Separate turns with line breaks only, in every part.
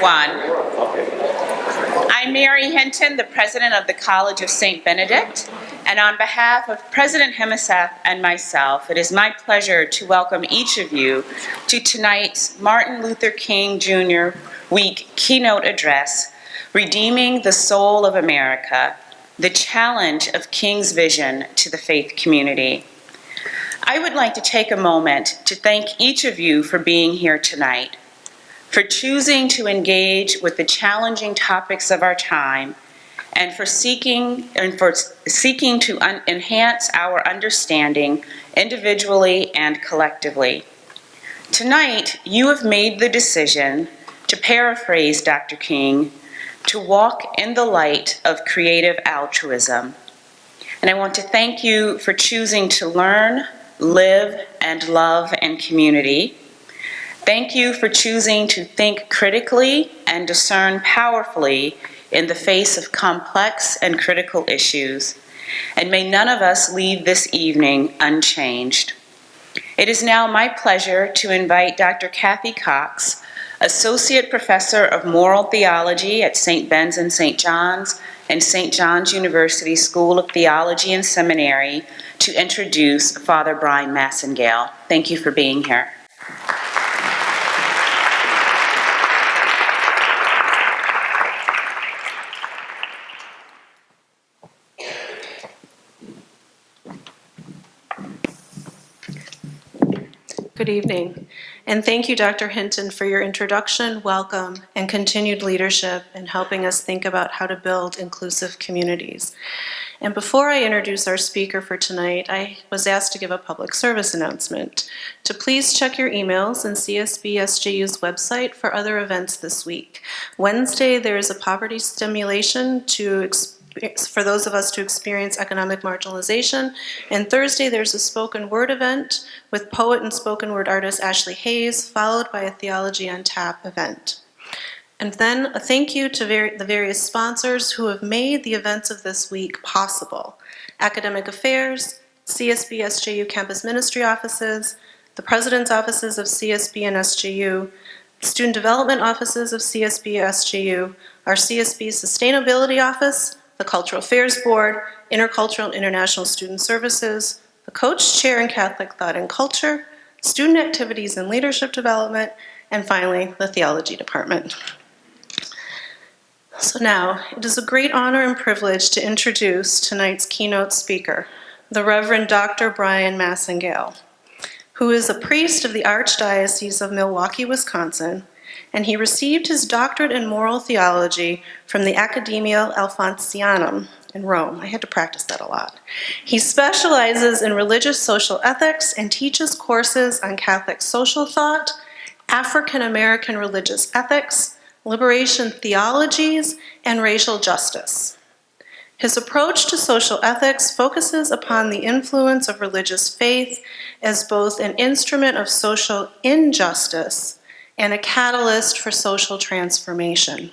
everyone. I'm Mary Hinton, the president of the College of St. Benedict, and on behalf of President Hemiseth and myself, it is my pleasure to welcome each of you to tonight's Martin Luther King Jr. Week keynote address, Redeeming the Soul of America, the challenge of King's vision to the faith community. I would like to take a moment to thank each of you for being here tonight, for choosing to engage with the challenging topics of our time, and for seeking to enhance our understanding individually and collectively. Tonight, you have made the decision, to paraphrase Dr. King, to walk in the light of creative altruism. And I want to thank you for choosing to learn, live, and love in community. Thank you for choosing to think critically and discern powerfully in the face of complex and critical issues. And may none of us leave this evening unchanged. It is now my pleasure to invite Dr. Kathy Cox, Associate Professor of Moral Theology at St. Ben's and St. John's and St. John's University School of Theology and Seminary, to introduce Father Bryan Massingale. Thank you for being here.
Good evening, and thank you, Dr. Hinton, for your introduction, welcome, and continued leadership in helping us think about how to build inclusive communities. And before I introduce our speaker for tonight, I was asked to give a public service announcement to please check your emails and CSB SJU's website for other events this week. Wednesday, there is a poverty stimulation for those of us to experience economic marginalization. And Thursday, there's a spoken word event with poet and spoken word artist Ashley Hayes, followed by a Theology on Tap event. And then a thank you to the various sponsors who have made the events of this week possible. Academic Affairs, CSB SJU Campus Ministry Offices, the President's Offices of CSB and SJU, Student Development Offices of CSB SJU, our CSB Sustainability Office, the Cultural Affairs Board, Intercultural and International Student Services, the Coach Chair in Catholic Thought and Culture, Student Activities and Leadership Development, and finally, the Theology Department. So now, it is a great honor and privilege to introduce tonight's keynote speaker, the Reverend Dr. Bryan Massingale, who is a priest of the Archdiocese of Milwaukee, Wisconsin, and he received his doctorate in moral theology from the Academia Alfonsianum in Rome. I had to practice that a lot. He specializes in religious social ethics and teaches courses on Catholic social thought, African American religious ethics, liberation theologies, and racial justice. His approach to social ethics focuses upon the influence of religious faith as both an instrument of social injustice and a catalyst for social transformation.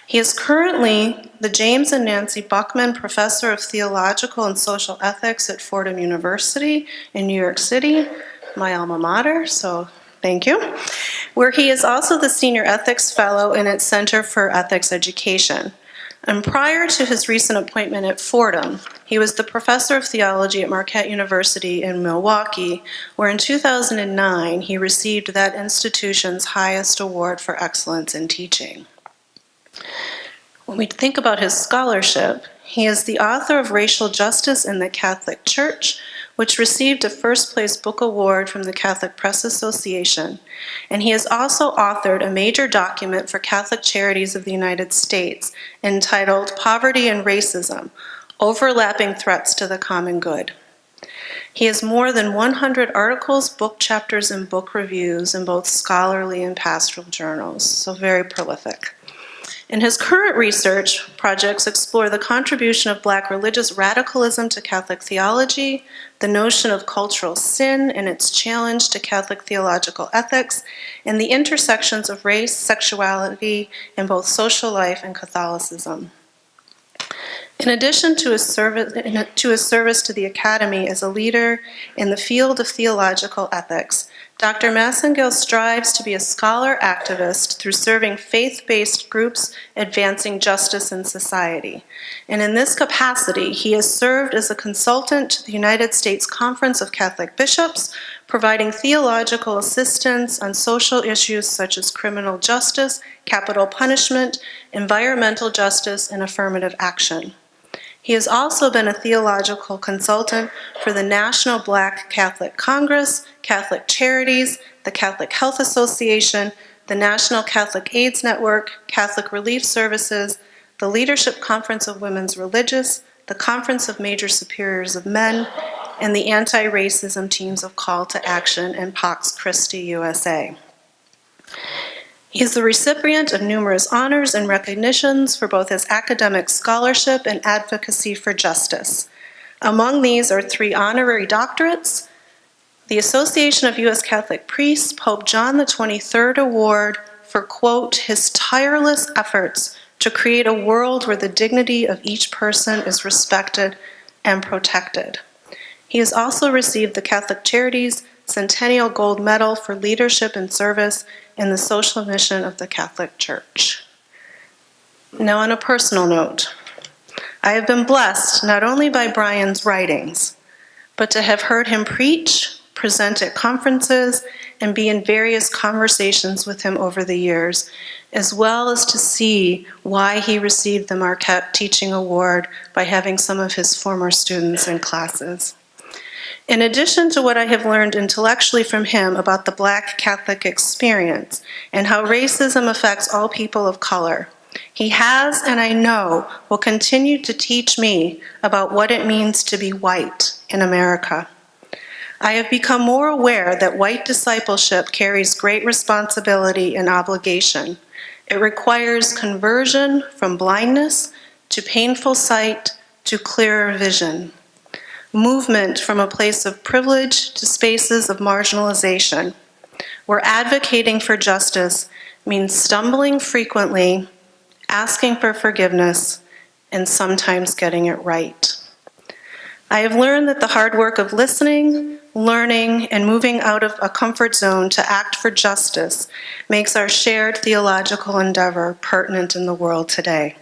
He is currently the James and Nancy Buckman Professor of Theological and Social Ethics at Fordham University in New York City, my alma mater, so thank you, where he is also the Senior Ethics Fellow in its Center for Ethics Education. And prior to his recent appointment at Fordham, he was the Professor of Theology at Marquette University in Milwaukee, where in 2009 he received that institution's highest award for excellence in teaching. When we think about his scholarship, he is the author of Racial Justice in the Catholic Church, which received a first-place book award from the Catholic Press Association, and he has also authored a major document for Catholic Charities of the United States entitled Poverty and Racism, Overlapping Threats to the Common Good. He has more than 100 articles, book chapters, and book reviews in both scholarly and pastoral journals, so very prolific. And his current research projects explore the contribution of Black religious radicalism to Catholic theology, the notion of cultural sin and its challenge to Catholic theological ethics, and the intersections of race, sexuality, in both social life and Catholicism. In addition to his service to the Academy as a leader in the field of theological ethics, Dr. Massingale strives to be a scholar activist through serving faith-based groups advancing justice in society. And in this capacity, he has served as a consultant to the United States Conference of Catholic Bishops, providing theological assistance on social issues such as criminal justice, capital punishment, environmental justice, and affirmative action. He has also been a theological consultant for the National Black Catholic Congress, Catholic Charities, the Catholic Health Association, the National Catholic AIDS Network, Catholic Relief Services, the Leadership Conference of Women's Religious, the Conference of Major Superiors of Men, and the anti-racism teams of Call to Action and Pax Christi USA. He is the recipient of numerous honors and recognitions for both his academic scholarship and advocacy for justice. Among these are 3 honorary doctorates, the Association of U.S. Catholic Priests Pope John XXIII Award for, quote, his tireless efforts to create a world where the dignity of each person is respected and protected. He has also received the Catholic Charities Centennial Gold Medal for leadership and service in the social mission of the Catholic Church. Now, on a personal note, I have been blessed not only by Bryan's writings, but to have heard him preach, present at conferences, and be in various conversations with him over the years, as well as to see why he received the Marquette Teaching Award by having some of his former students in classes. In addition to what I have learned intellectually from him about the Black Catholic experience and how racism affects all people of color, he has, and I know, will continue to teach me about what it means to be white in America. I have become more aware that white discipleship carries great responsibility and obligation. It requires conversion from blindness to painful sight to clearer vision. Movement from a place of privilege to spaces of marginalization, where advocating for justice means stumbling frequently, asking for forgiveness, and sometimes getting it right. I have learned that the hard work of listening, learning, and moving out of a comfort zone to act for justice makes our shared theological endeavor pertinent in the world today.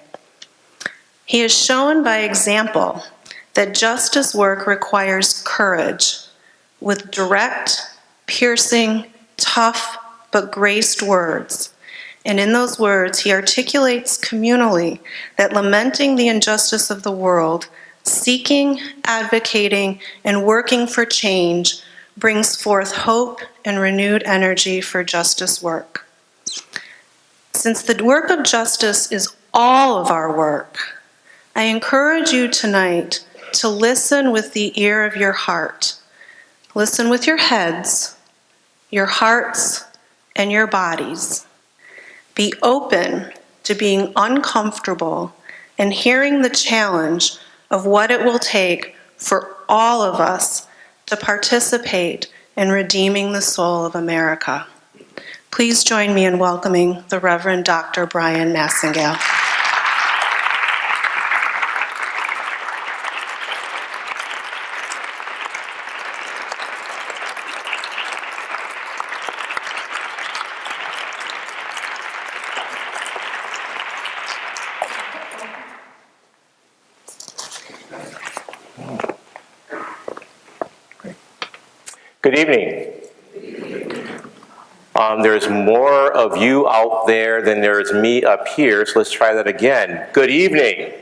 He has shown by example that justice work requires courage, with direct, piercing, tough, but graced words. And in those words, he articulates communally that lamenting the injustice of the world, seeking, advocating, and working for change brings forth hope and renewed energy for justice work. Since the work of justice is all of our work, I encourage you tonight to listen with the ear of your heart. Listen with your heads, your hearts, and your bodies. Be open to being uncomfortable and hearing the challenge of what it will take for all of us to participate in redeeming the soul of America. Please join me in welcoming the Reverend Dr. Bryan Massingale.
Good evening. There's more of you out there than there's me up here, so let's try that again. Good evening.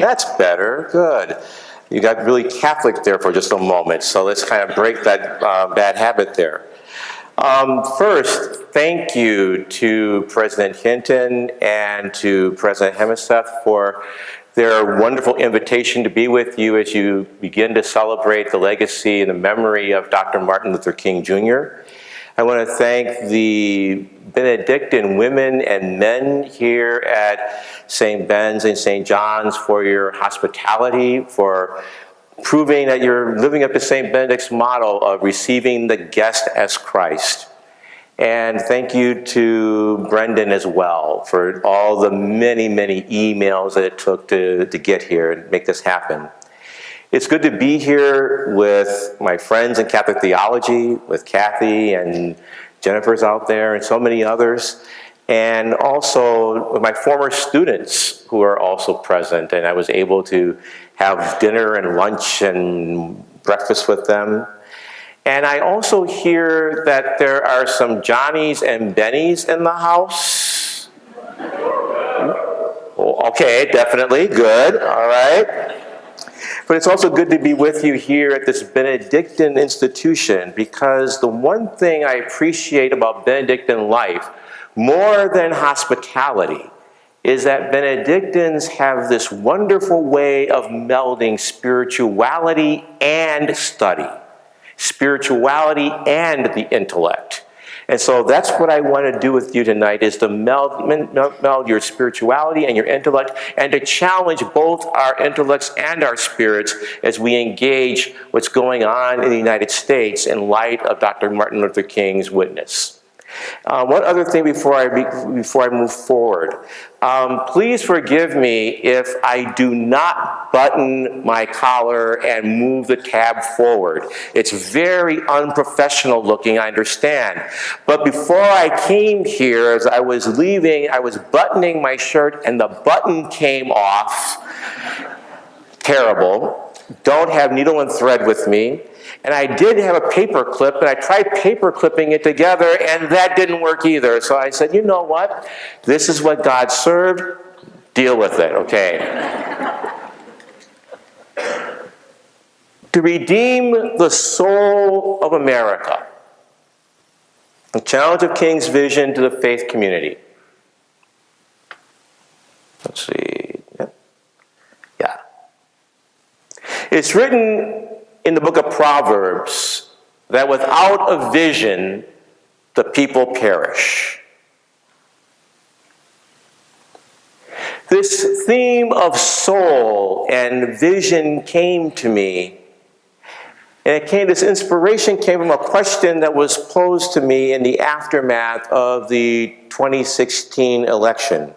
That's better. Good. You got really Catholic there for just a moment, so let's kind of break that bad habit there. First, thank you to President Hinton and to President Hemiseth for their wonderful invitation to be with you as you begin to celebrate the legacy and the memory of Dr. Martin Luther King Jr. I want to thank the Benedictine women and men here at St. Ben's and St. John's for your hospitality, for proving that you're living up to St. Benedict's model of receiving the guest as Christ. And thank you to Brendan as well for all the many, many emails that it took to get here and make this happen. It's good to be here with my friends in Catholic theology, with Kathy and Jennifer's out there and so many others, and also with my former students who are also present, and I was able to have dinner and lunch and breakfast with them. And I also hear that there are some Johnnies and Bennies in the house. Okay, definitely, good, all right. But it's also good to be with you here at this Benedictine institution, because the one thing I appreciate about Benedictine life, more than hospitality, is that Benedictines have this wonderful way of melding spirituality and study, spirituality and the intellect. And so that's what I want to do with you tonight, is to meld your spirituality and your intellect, and to challenge both our intellects and our spirits as we engage what's going on in the United States in light of Dr. Martin Luther King's witness. One other thing before I move forward. Please forgive me if I do not button my collar and move the tab forward. It's very unprofessional looking, I understand. But before I came here, as I was leaving, I was buttoning my shirt and the button came off. Terrible. Don't have needle and thread with me. And I did have a paper clip, and I tried paper clipping it together, and that didn't work either. So I said, you know what? This is what God served. Deal with it, okay? To redeem the soul of America. The challenge of King's vision to the faith community. Let's see. Yeah. It's written in the book of Proverbs that without a vision, the people perish. This theme of soul and vision came to me, and this inspiration came from a question that was posed to me in the aftermath of the 2016 election.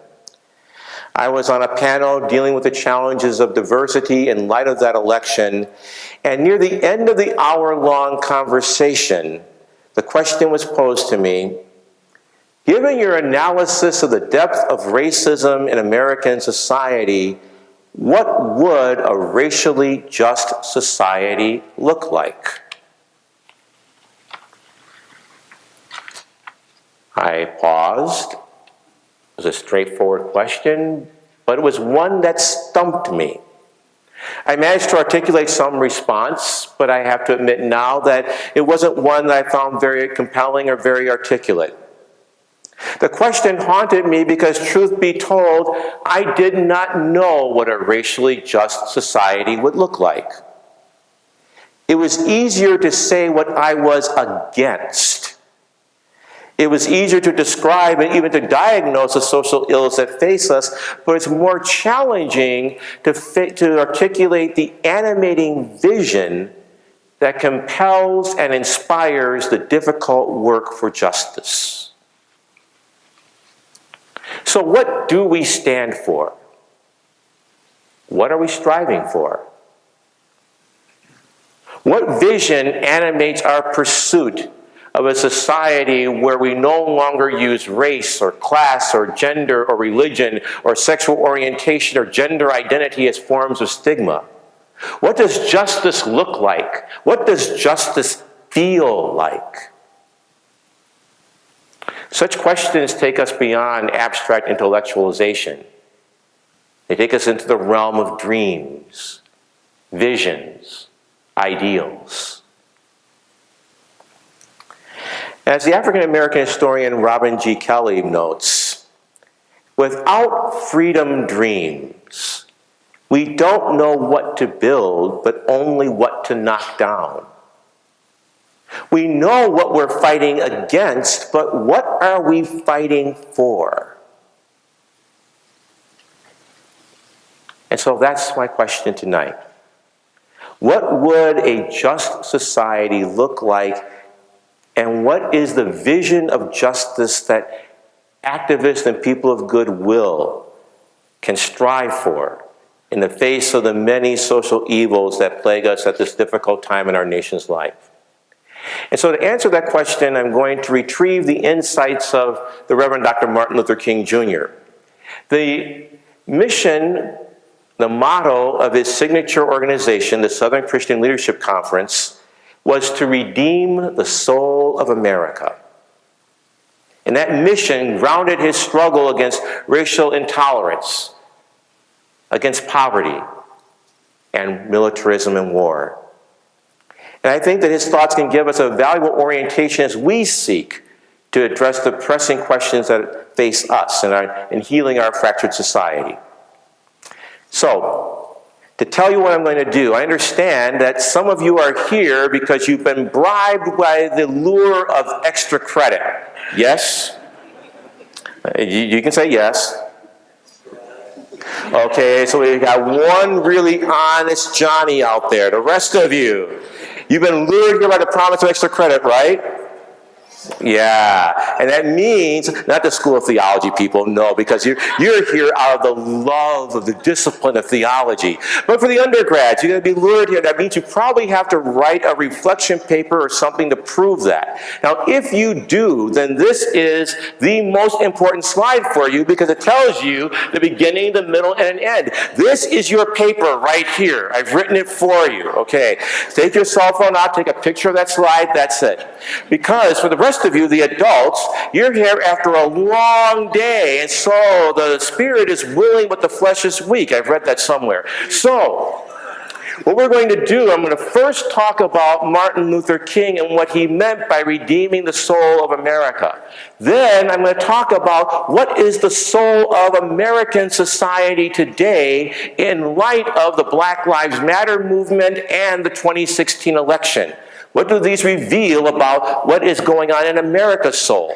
I was on a panel dealing with the challenges of diversity in light of that election, and near the end of the hour-long conversation, the question was posed to me, given your analysis of the depth of racism in American society, what would a racially just society look like? I paused. It was a straightforward question, but it was one that stumped me. I managed to articulate some response, but I have to admit now that it wasn't one that I found very compelling or very articulate. The question haunted me because, truth be told, I did not know what a racially just society would look like. It was easier to say what I was against. It was easier to describe and even to diagnose the social ills that face us, but it's more challenging to articulate the animating vision that compels and inspires the difficult work for justice. So what do we stand for? What are we striving for? What vision animates our pursuit of a society where we no longer use race or class or gender or religion or sexual orientation or gender identity as forms of stigma? What does justice look like? What does justice feel like? Such questions take us beyond abstract intellectualization. They take us into the realm of dreams, visions, ideals. As the African-American historian Robin G. Kelly notes, without freedom dreams, we don't know what to build, but only what to knock down. We know what we're fighting against, but what are we fighting for? And so that's my question tonight. What would a just society look like? And what is the vision of justice that activists and people of goodwill can strive for in the face of the many social evils that plague us at this difficult time in our nation's life? And so to answer that question, I'm going to retrieve the insights of the Reverend Dr. Martin Luther King Jr. The mission, the motto of his signature organization, the Southern Christian Leadership Conference, was to redeem the soul of America. And that mission grounded his struggle against racial intolerance, against poverty, and militarism and war. And I think that his thoughts can give us a valuable orientation as we seek to address the pressing questions that face us in healing our fractured society. So, to tell you what I'm going to do, I understand that some of you are here because you've been bribed by the lure of extra credit. Yes? You can say yes. Okay, so we've got one really honest Johnny out there. The rest of you, you've been lured here by the promise of extra credit, right? Yeah, and that means, not the School of Theology people, no, because you're here out of the love of the discipline of theology. But for the undergrads, you're going to be lured here. That means you probably have to write a reflection paper or something to prove that. Now, if you do, then this is the most important slide for you because it tells you the beginning, the middle, and an end. This is your paper right here. I've written it for you, okay? Take your cell phone out, take a picture of that slide, that's it. Because for the rest of you, the adults, you're here after a long day, and so the spirit is willing, but the flesh is weak. I've read that somewhere. So, what we're going to do, I'm going to first talk about Martin Luther King and what he meant by redeeming the soul of America. Then I'm going to talk about what is the soul of American society today in light of the Black Lives Matter movement and the 2016 election. What do these reveal about what is going on in America's soul?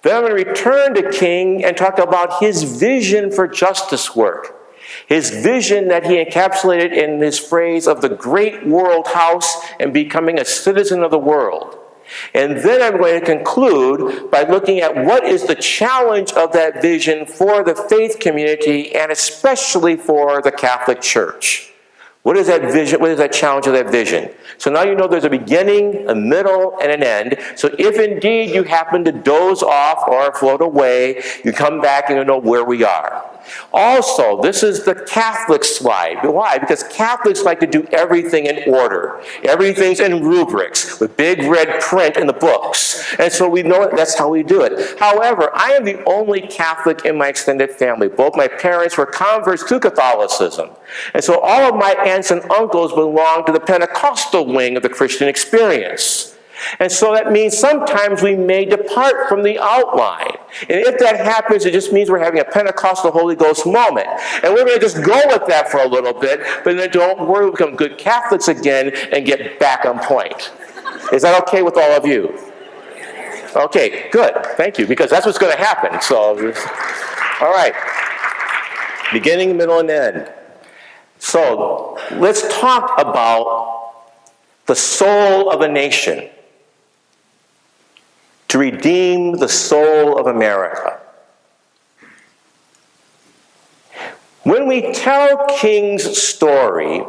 Then I'm going to return to King and talk about his vision for justice work. His vision that he encapsulated in his phrase of the great world house and becoming a citizen of the world. And then I'm going to conclude by looking at what is the challenge of that vision for the faith community and especially for the Catholic Church. What is that vision? What is that challenge of that vision? So now you know there's a beginning, a middle, and an end. So if indeed you happen to doze off or float away, you come back and you know where we are. Also, this is the Catholic slide. Why? Because Catholics like to do everything in order. Everything's in rubrics with big red print in the books. And so we know that's how we do it. However, I am the only Catholic in my extended family. Both my parents were converts to Catholicism. And so all of my aunts and uncles belong to the Pentecostal wing of the Christian experience. And so that means sometimes we may depart from the outline. And if that happens, it just means we're having a Pentecostal Holy Ghost moment. And we're going to just go with that for a little bit, but then don't worry, we'll become good Catholics again and get back on point. Is that okay with all of you? Okay, good. Thank you, because that's what's going to happen. So, all right. Beginning, middle, and end. So, let's talk about the soul of a nation. To redeem the soul of America. When we tell King's story,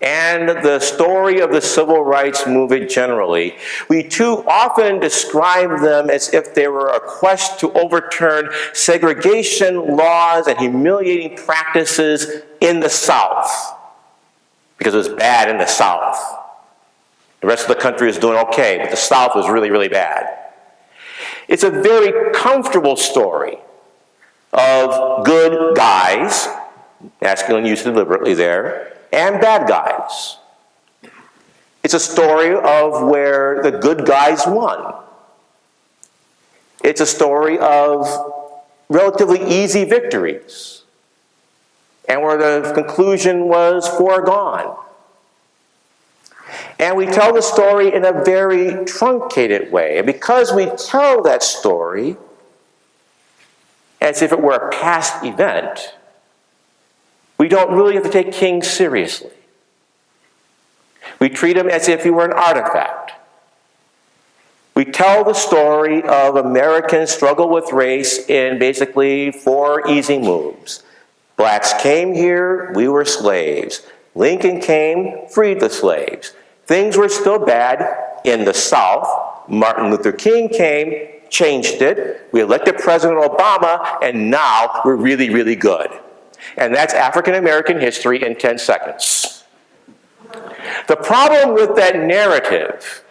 and the story of the civil rights movement generally, we too often describe them as if they were a quest to overturn segregation laws and humiliating practices in the South, because it was bad in the South. The rest of the country was doing okay, but the South was really, really bad. It's a very comfortable story of good guys, masculine use deliberately there, and bad guys. It's a story of where the good guys won. It's a story of relatively easy victories, and where the conclusion was foregone. And we tell the story in a very truncated way. And because we tell that story as if it were a past event, we don't really have to take King seriously. We treat him as if he were an artifact. We tell the story of American struggle with race in basically 4 easy moves. Blacks came here, we were slaves. Lincoln came, freed the slaves. Things were still bad in the South. Martin Luther King came, changed it. We elected President Obama, and now we're really, really good. And that's African American history in 10 seconds. The problem with that narrative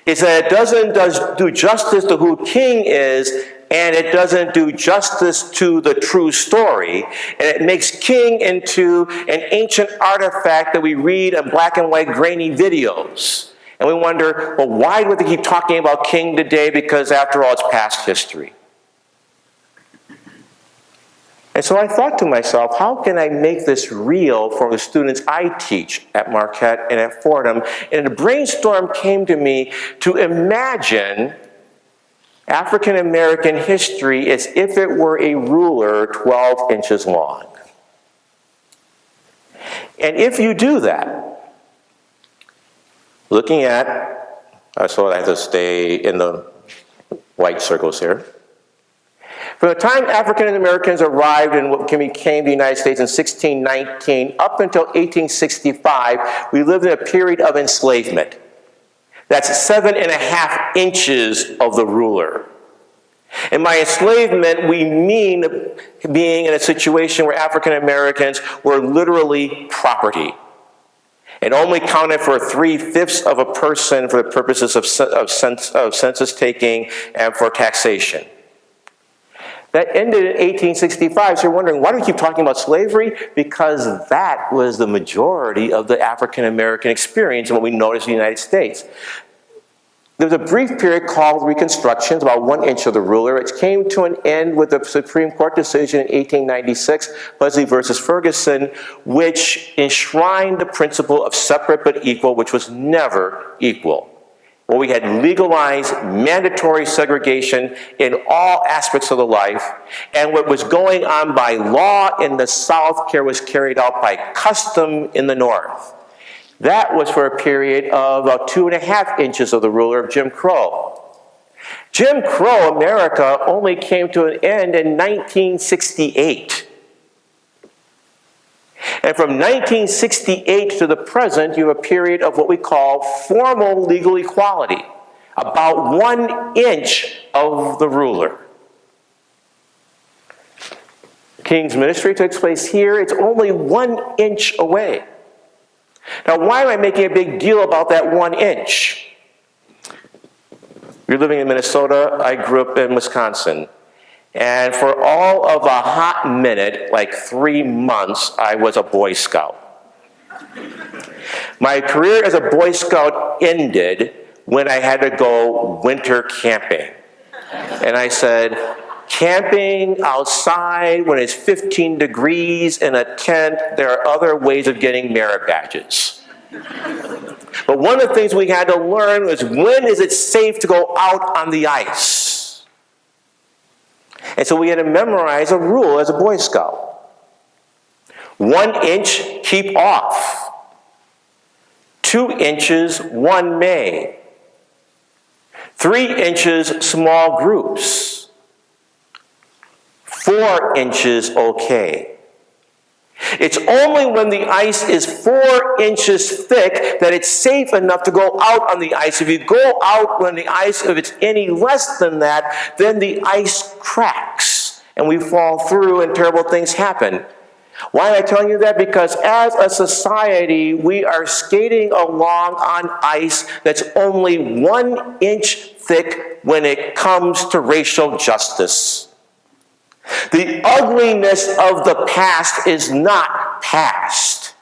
is that it doesn't do justice to who King is, and it doesn't do justice to the true story. And it makes King into an ancient artifact that we read in black and white grainy videos. And we wonder, well, why would they keep talking about King today? Because after all, it's past history. And so I thought to myself, how can I make this real for the students I teach at Marquette and at Fordham? And a brainstorm came to me to imagine African American history as if it were a ruler 12 inches long. And if you do that, looking at, so I have to stay in the white circles here. From the time African Americans arrived in what became the United States in 1619 up until 1865, we lived in a period of enslavement. That's 7.5 inches of the ruler. And by enslavement, we mean being in a situation where African Americans were literally property and only counted for 3/5 of a person for the purposes of census taking and for taxation. That ended in 1865, so you're wondering, why do we keep talking about slavery? Because that was the majority of the African American experience and what we noticed in the United States. There was a brief period called Reconstruction, about 1 inch of the ruler. It came to an end with the Supreme Court decision in 1896, Buzzley versus Ferguson, which enshrined the principle of separate but equal, which was never equal. Where we had legalized mandatory segregation in all aspects of the life, and what was going on by law in the South was carried out by custom in the North. That was for a period of about 2.5 inches of the ruler of Jim Crow. Jim Crow America only came to an end in 1968. And from 1968 to the present, you have a period of what we call formal legal equality, about 1 inch of the ruler. King's ministry takes place here. It's only 1 inch away. Now, why am I making a big deal about that 1 inch? You're living in Minnesota. I grew up in Wisconsin. And for all of a hot minute, like 3 months, I was a Boy Scout. My career as a Boy Scout ended when I had to go winter camping. And I said, camping outside when it's 15 degrees in a tent, there are other ways of getting merit badges. But one of the things we had to learn was, when is it safe to go out on the ice? And so we had to memorize a rule as a Boy Scout. 1 inch, keep off. 2 inches, one may. 3 inches, small groups. 4 inches, okay. It's only when the ice is 4 inches thick that it's safe enough to go out on the ice. If you go out when the ice, if it's any less than that, then the ice cracks and we fall through and terrible things happen. Why am I telling you that? Because as a society, we are skating along on ice that's only 1 inch thick when it comes to racial justice. The ugliness of the past is not past.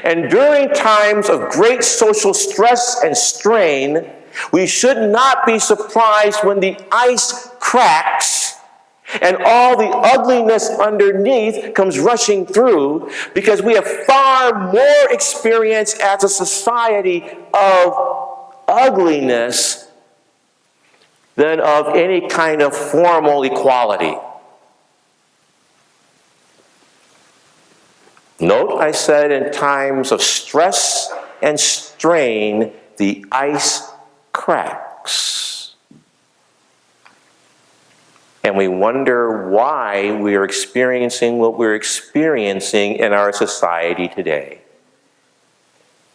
And during times of great social stress and strain, we should not be surprised when the ice cracks and all the ugliness underneath comes rushing through, because we have far more experience as a society of ugliness than of any kind of formal equality. Note, I said, in times of stress and strain, the ice cracks. And we wonder why we are experiencing what we're experiencing in our society today.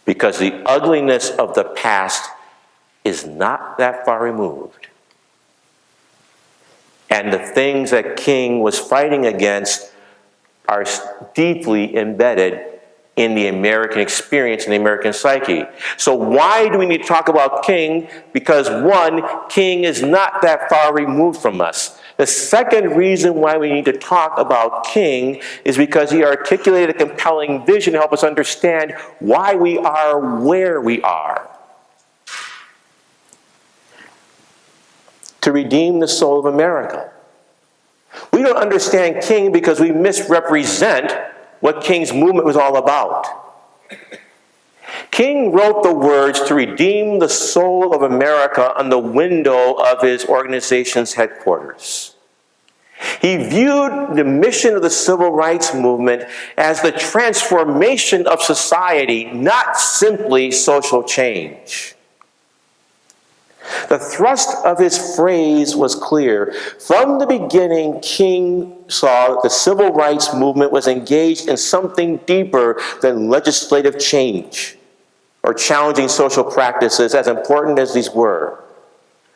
Because the ugliness of the past is not that far removed. And the things that King was fighting against are deeply embedded in the American experience and the American psyche. So why do we need to talk about King? Because one, King is not that far removed from us. The second reason why we need to talk about King is because he articulated a compelling vision to help us understand why we are where we are. To redeem the soul of America. We don't understand King because we misrepresent what King's movement was all about. King wrote the words to redeem the soul of America on the window of his organization's headquarters. He viewed the mission of the civil rights movement as the transformation of society, not simply social change. The thrust of his phrase was clear. From the beginning, King saw that the civil rights movement was engaged in something deeper than legislative change or challenging social practices, as important as these were.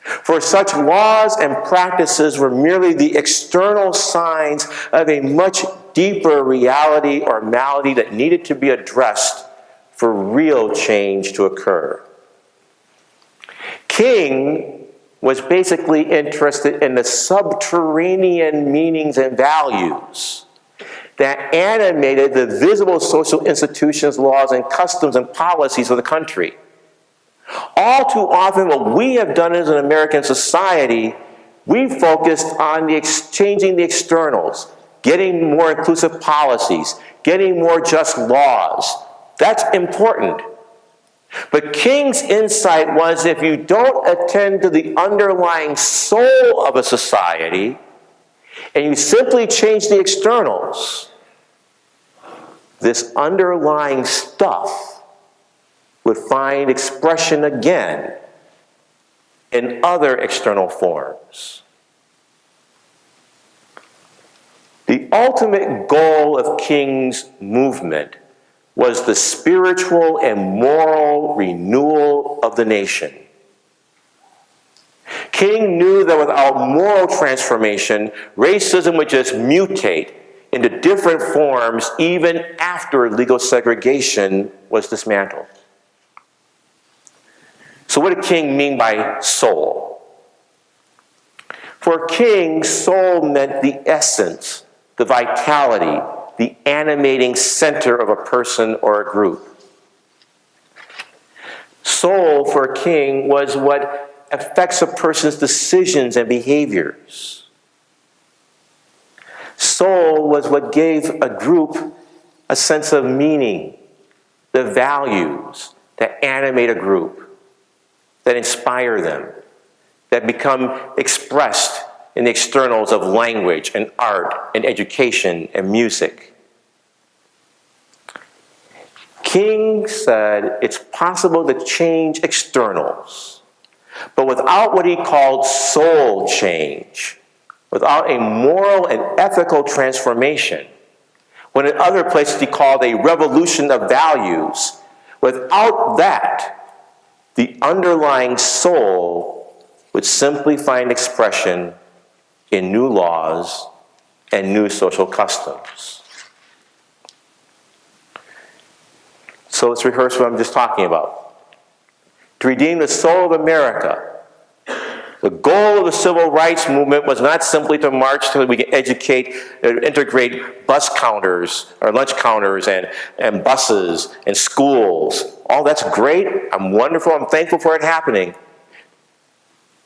For such laws and practices were merely the external signs of a much deeper reality or malady that needed to be addressed for real change to occur. King was basically interested in the subterranean meanings and values that animated the visible social institutions, laws, and customs and policies of the country. All too often, what we have done as an American society, we focused on changing the externals, getting more inclusive policies, getting more just laws. That's important. But King's insight was if you don't attend to the underlying soul of a society, and you simply change the externals, this underlying stuff would find expression again in other external forms. The ultimate goal of King's movement was the spiritual and moral renewal of the nation. King knew that without moral transformation, racism would just mutate into different forms even after legal segregation was dismantled. So what did King mean by soul? For King, soul meant the essence, the vitality, the animating center of a person or a group. Soul for King was what affects a person's decisions and behaviors. Soul was what gave a group a sense of meaning, the values that animate a group, that inspire them, that become expressed in the externals of language and art and education and music. King said it's possible to change externals, but without what he called soul change, without a moral and ethical transformation, when in other places he called a revolution of values, without that, the underlying soul would simply find expression in new laws and new social customs. So let's rehearse what I'm just talking about. To redeem the soul of America, the goal of the civil rights movement was not simply to march so that we can integrate bus counters or lunch counters and buses and schools. All that's great. I'm wonderful. I'm thankful for it happening.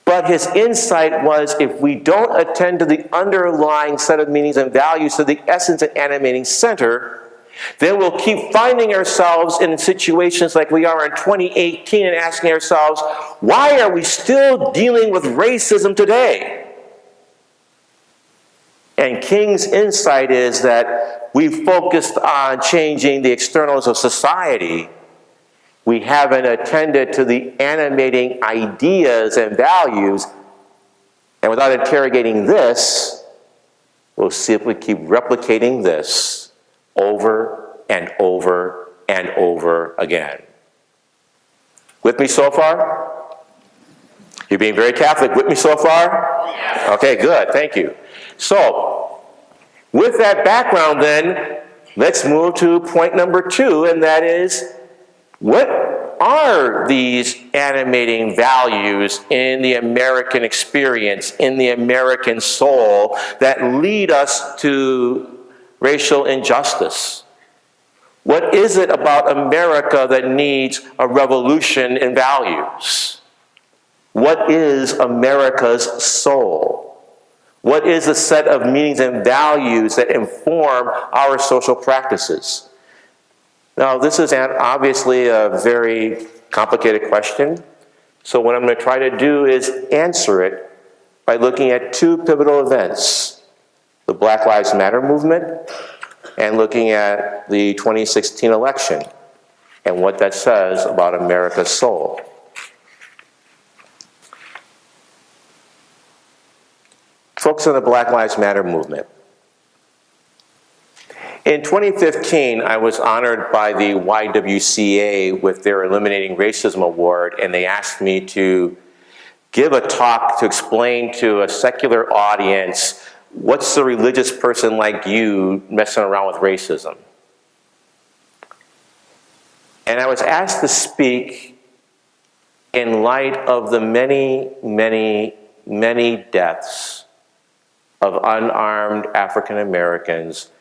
But his insight was if we don't attend to the underlying set of meanings and values, to the essence and animating center, then we'll keep finding ourselves in situations like we are in 2018 and asking ourselves, why are we still dealing with racism today? And King's insight is that we've focused on changing the externals of society. We haven't attended to the animating ideas and values And without interrogating this, we'll simply keep replicating this over and over and over again. With me so far? You're being very Catholic. With me so far? Yes. Okay, good. Thank you. So, with that background then, let's move to point number 2, and that is, what are these animating values in the American experience, in the American soul, that lead us to racial injustice? What is it about America that needs a revolution in values? What is America's soul? What is the set of meanings and values that inform our social practices? Now, this is obviously a very complicated question. So what I'm going to try to do is answer it by looking at 2 pivotal events: the Black Lives Matter movement and looking at the 2016 election and what that says about America's soul. Focus on the Black Lives Matter movement. In 2015, I was honored by the YWCA with their Eliminating Racism Award, and they asked me to give a talk to explain to a secular audience, what's a religious person like you messing around with racism? And I was asked to speak in light of the many, many, many deaths of unarmed African Americans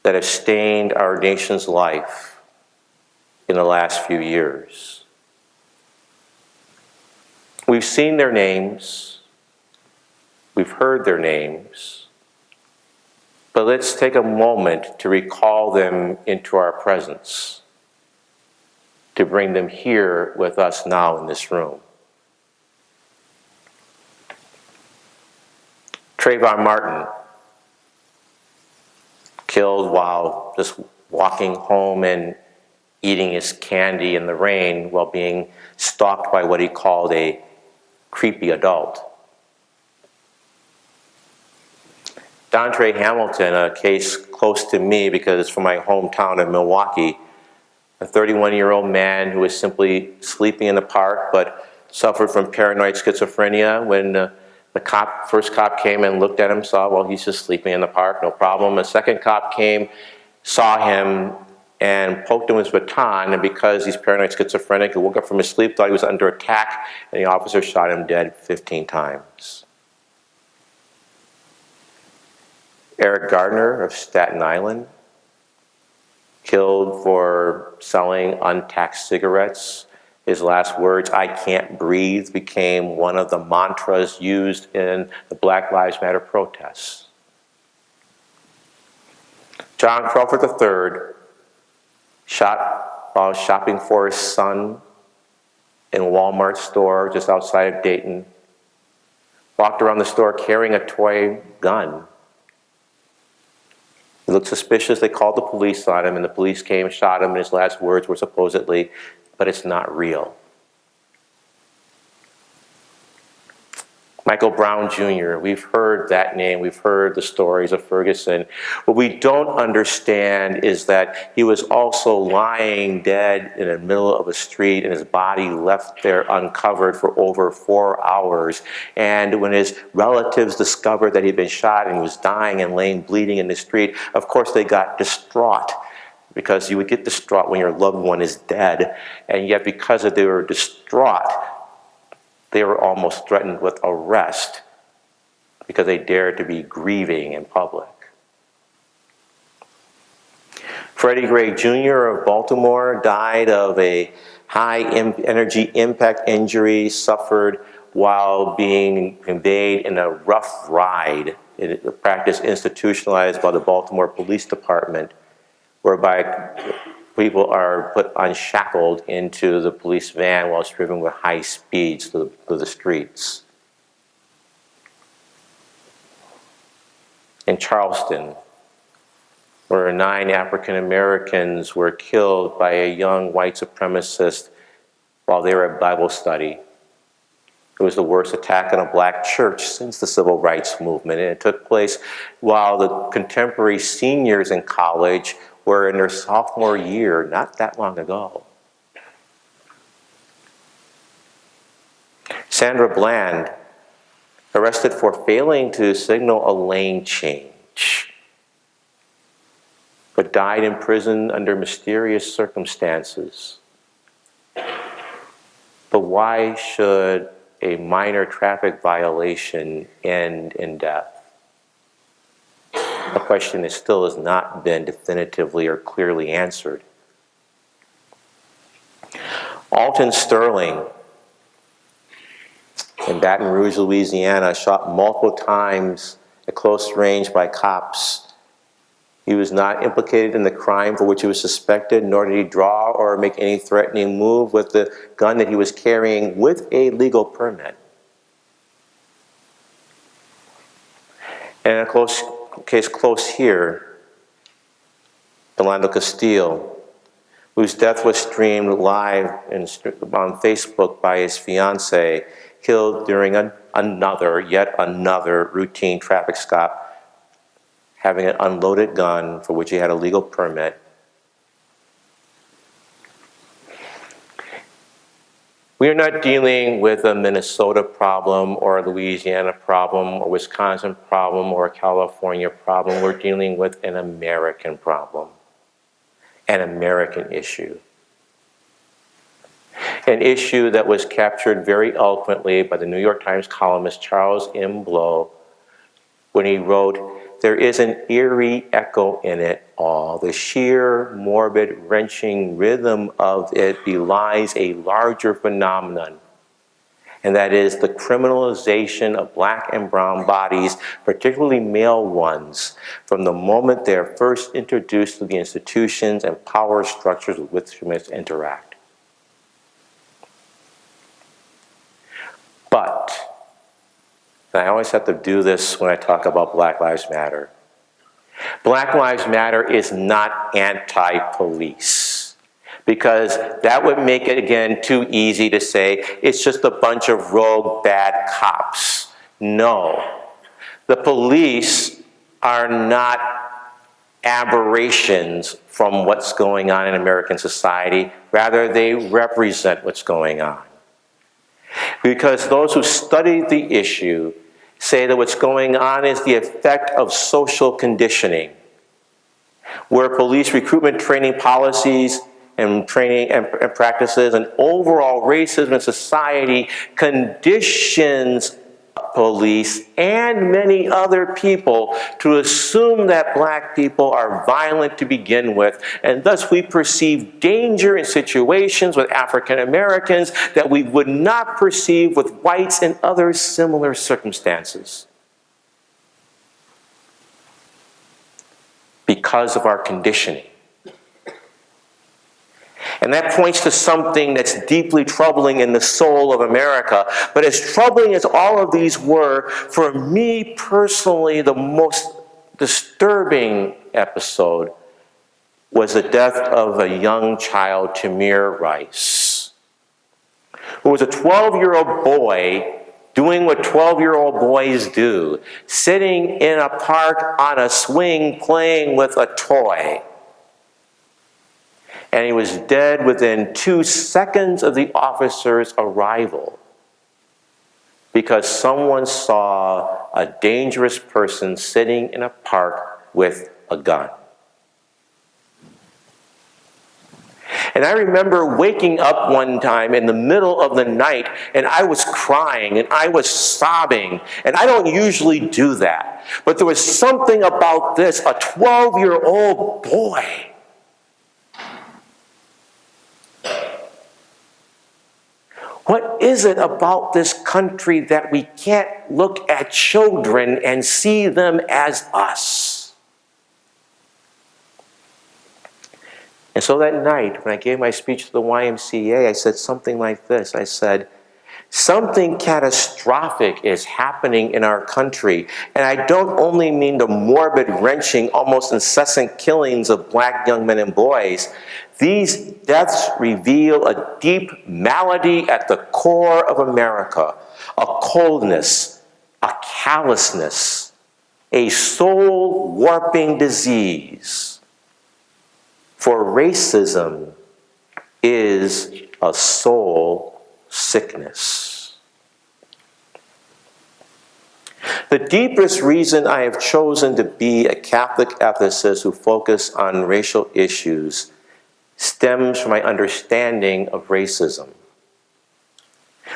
that have stained our nation's life in the last few years. We've seen their names, we've heard their names, but let's take a moment to recall them into our presence, to bring them here with us now in this room. Trayvon Martin, killed while just walking home and eating his candy in the rain while being stalked by what he called a creepy adult. Dontre Hamilton, a case close to me because it's from my hometown of Milwaukee, a 31-year-old man who was simply sleeping in the park but suffered from paranoid schizophrenia. When the first cop came and looked at him, saw, well, he's just sleeping in the park, no problem. A second cop came, saw him, and poked him with his baton, and because he's paranoid schizophrenic, he woke up from his sleep, thought he was under attack, and the officer shot him dead 15 times. Eric Gardner of Staten Island, killed for selling untaxed cigarettes. His last words, "I can't breathe," became one of the mantras used in the Black Lives Matter protests. John Crawford III, shot while shopping for his son in a Walmart store just outside of Dayton. Walked around the store carrying a toy gun. He looked suspicious. They called the police on him, and the police came and shot him, and his last words were supposedly, "But it's not real." Michael Brown Jr., we've heard that name, we've heard the stories of Ferguson. What we don't understand is that he was also lying dead in the middle of a street and his body left there uncovered for over 4 hours. And when his relatives discovered that he'd been shot and he was dying and laying bleeding in the street, of course they got distraught, because you would get distraught when your loved one is dead. And yet because they were distraught, they were almost threatened with arrest because they dared to be grieving in public. Freddie Gray Jr. of Baltimore died of a high-energy impact injury suffered while being conveyed in a rough ride, in a practice institutionalized by the Baltimore Police Department, whereby people are put unshackled into the police van while it's driven with high speeds through the streets. In Charleston, where 9 African Americans were killed by a young white supremacist while they were at Bible study. It was the worst attack on a black church since the civil rights movement, and it took place while the contemporary seniors in college were in their sophomore year, not that long ago. Sandra Bland, arrested for failing to signal a lane change, but died in prison under mysterious circumstances. But why should a minor traffic violation end in death? A question that still has not been definitively or clearly answered. Alton Sterling in Baton Rouge, Louisiana, shot multiple times at close range by cops. He was not implicated in the crime for which he was suspected, nor did he draw or make any threatening move with the gun that he was carrying with a legal permit. And a case close here, Orlando Castile, whose death was streamed live on Facebook by his fiancée, killed during yet another routine traffic stop, having an unloaded gun for which he had a legal permit. We are not dealing with a Minnesota problem or a Louisiana problem or Wisconsin problem or a California problem. We're dealing with an American problem, an American issue. An issue that was captured very eloquently by the New York Times columnist Charles M. Blow when he wrote, "There is an eerie echo in it all. The sheer, morbid, wrenching rhythm of it belies a larger phenomenon, and that is the criminalization of black and brown bodies, particularly male ones, from the moment they are first introduced to the institutions and power structures with which we must interact." But, and I always have to do this when I talk about Black Lives Matter, Black Lives Matter is not anti-police, because that would make it, again, too easy to say it's just a bunch of rogue bad cops. No, the police are not aberrations from what's going on in American society. Rather, they represent what's going on. Because those who study the issue say that what's going on is the effect of social conditioning, where police recruitment training policies and training and practices and overall racism in society conditions police and many other people to assume that black people are violent to begin with, and thus we perceive danger in situations with African Americans that we would not perceive with whites in other similar circumstances. Because of our conditioning. And that points to something that's deeply troubling in the soul of America. But as troubling as all of these were, for me personally, the most disturbing episode was the death of a young child, Tamir Rice, who was a 12-year-old boy doing what 12-year-old boys do, sitting in a park on a swing playing with a toy. And he was dead within 2 seconds of the officer's arrival because someone saw a dangerous person sitting in a park with a gun. And I remember waking up one time in the middle of the night, and I was crying and I was sobbing, and I don't usually do that. But there was something about this, a 12-year-old boy. What is it about this country that we can't look at children and see them as us? And so that night, when I gave my speech to the YMCA, I said something like this. I said, Something catastrophic is happening in our country. And I don't only mean the morbid, wrenching, almost incessant killings of black young men and boys. These deaths reveal a deep malady at the core of America, a coldness, a callousness, a soul-warping disease. For racism is a soul sickness. The deepest reason I have chosen to be a Catholic ethicist who focuses on racial issues stems from my understanding of racism.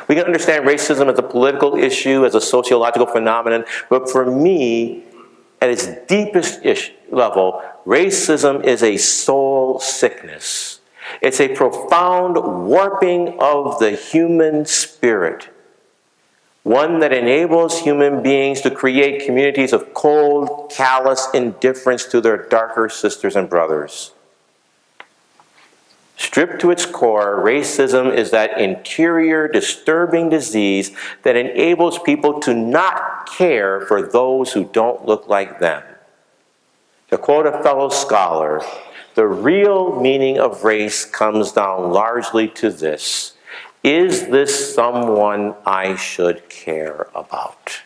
We can understand racism as a political issue, as a sociological phenomenon, but for me, at its deepest level, racism is a soul sickness. It's a profound warping of the human spirit, one that enables human beings to create communities of cold, callous indifference to their darker sisters and brothers. Stripped to its core, racism is that interior, disturbing disease that enables people to not care for those who don't look like them. To quote a fellow scholar, the real meaning of race comes down largely to this: is this someone I should care about?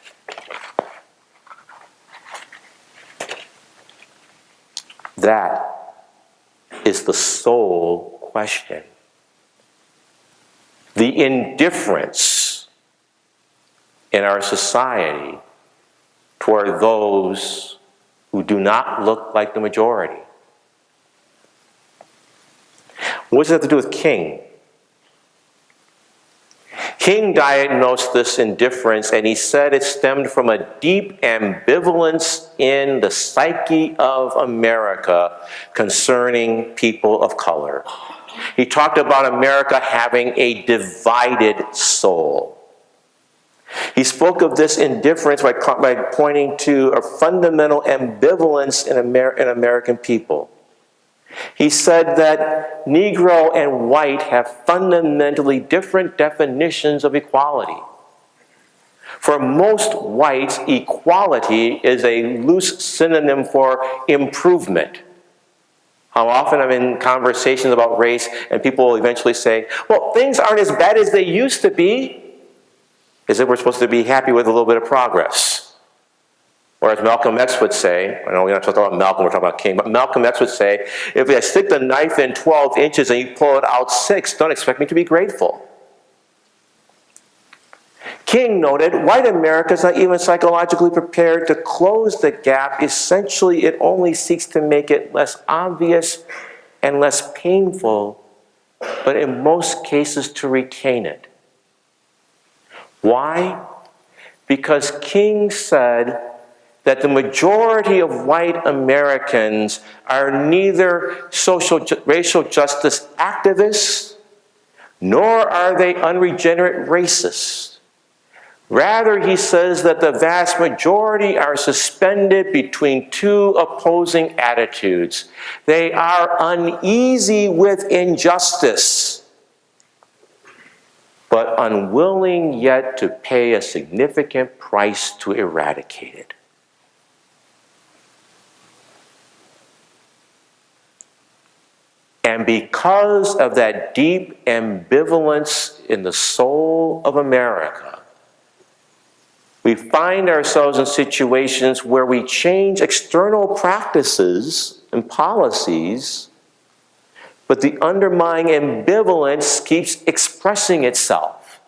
That is the soul question. The indifference in our society toward those who do not look like the majority. What does it have to do with King? King diagnosed this indifference, and he said it stemmed from a deep ambivalence in the psyche of America concerning people of color. He talked about America having a divided soul. He spoke of this indifference by pointing to a fundamental ambivalence in American people. He said that Negro and white have fundamentally different definitions of equality. For most whites, equality is a loose synonym for improvement. How often I'm in conversations about race and people will eventually say, well, things aren't as bad as they used to be. Is it we're supposed to be happy with a little bit of progress? Or as Malcolm X would say, I know we're not talking about Malcolm, we're talking about King, but Malcolm X would say, if I stick the knife in 12 inches and you pull it out 6, don't expect me to be grateful. King noted, white America is not even psychologically prepared to close the gap. Essentially, it only seeks to make it less obvious and less painful, but in most cases to retain it. Why? Because King said that the majority of white Americans are neither racial justice activists, nor are they unregenerate racists. Rather, he says that the vast majority are suspended between two opposing attitudes. They are uneasy with injustice, but unwilling yet to pay a significant price to eradicate it. And because of that deep ambivalence in the soul of America, we find ourselves in situations where we change external practices and policies, but the underlying ambivalence keeps expressing itself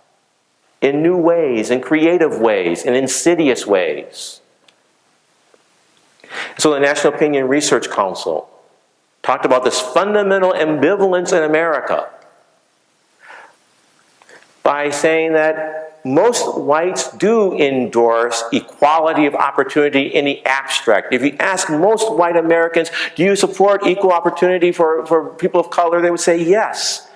in new ways, in creative ways, in insidious ways. So the National Opinion Research Council talked about this fundamental ambivalence in America by saying that most whites do endorse equality of opportunity in the abstract. If you ask most white Americans, do you support equal opportunity for people of color, they would say yes.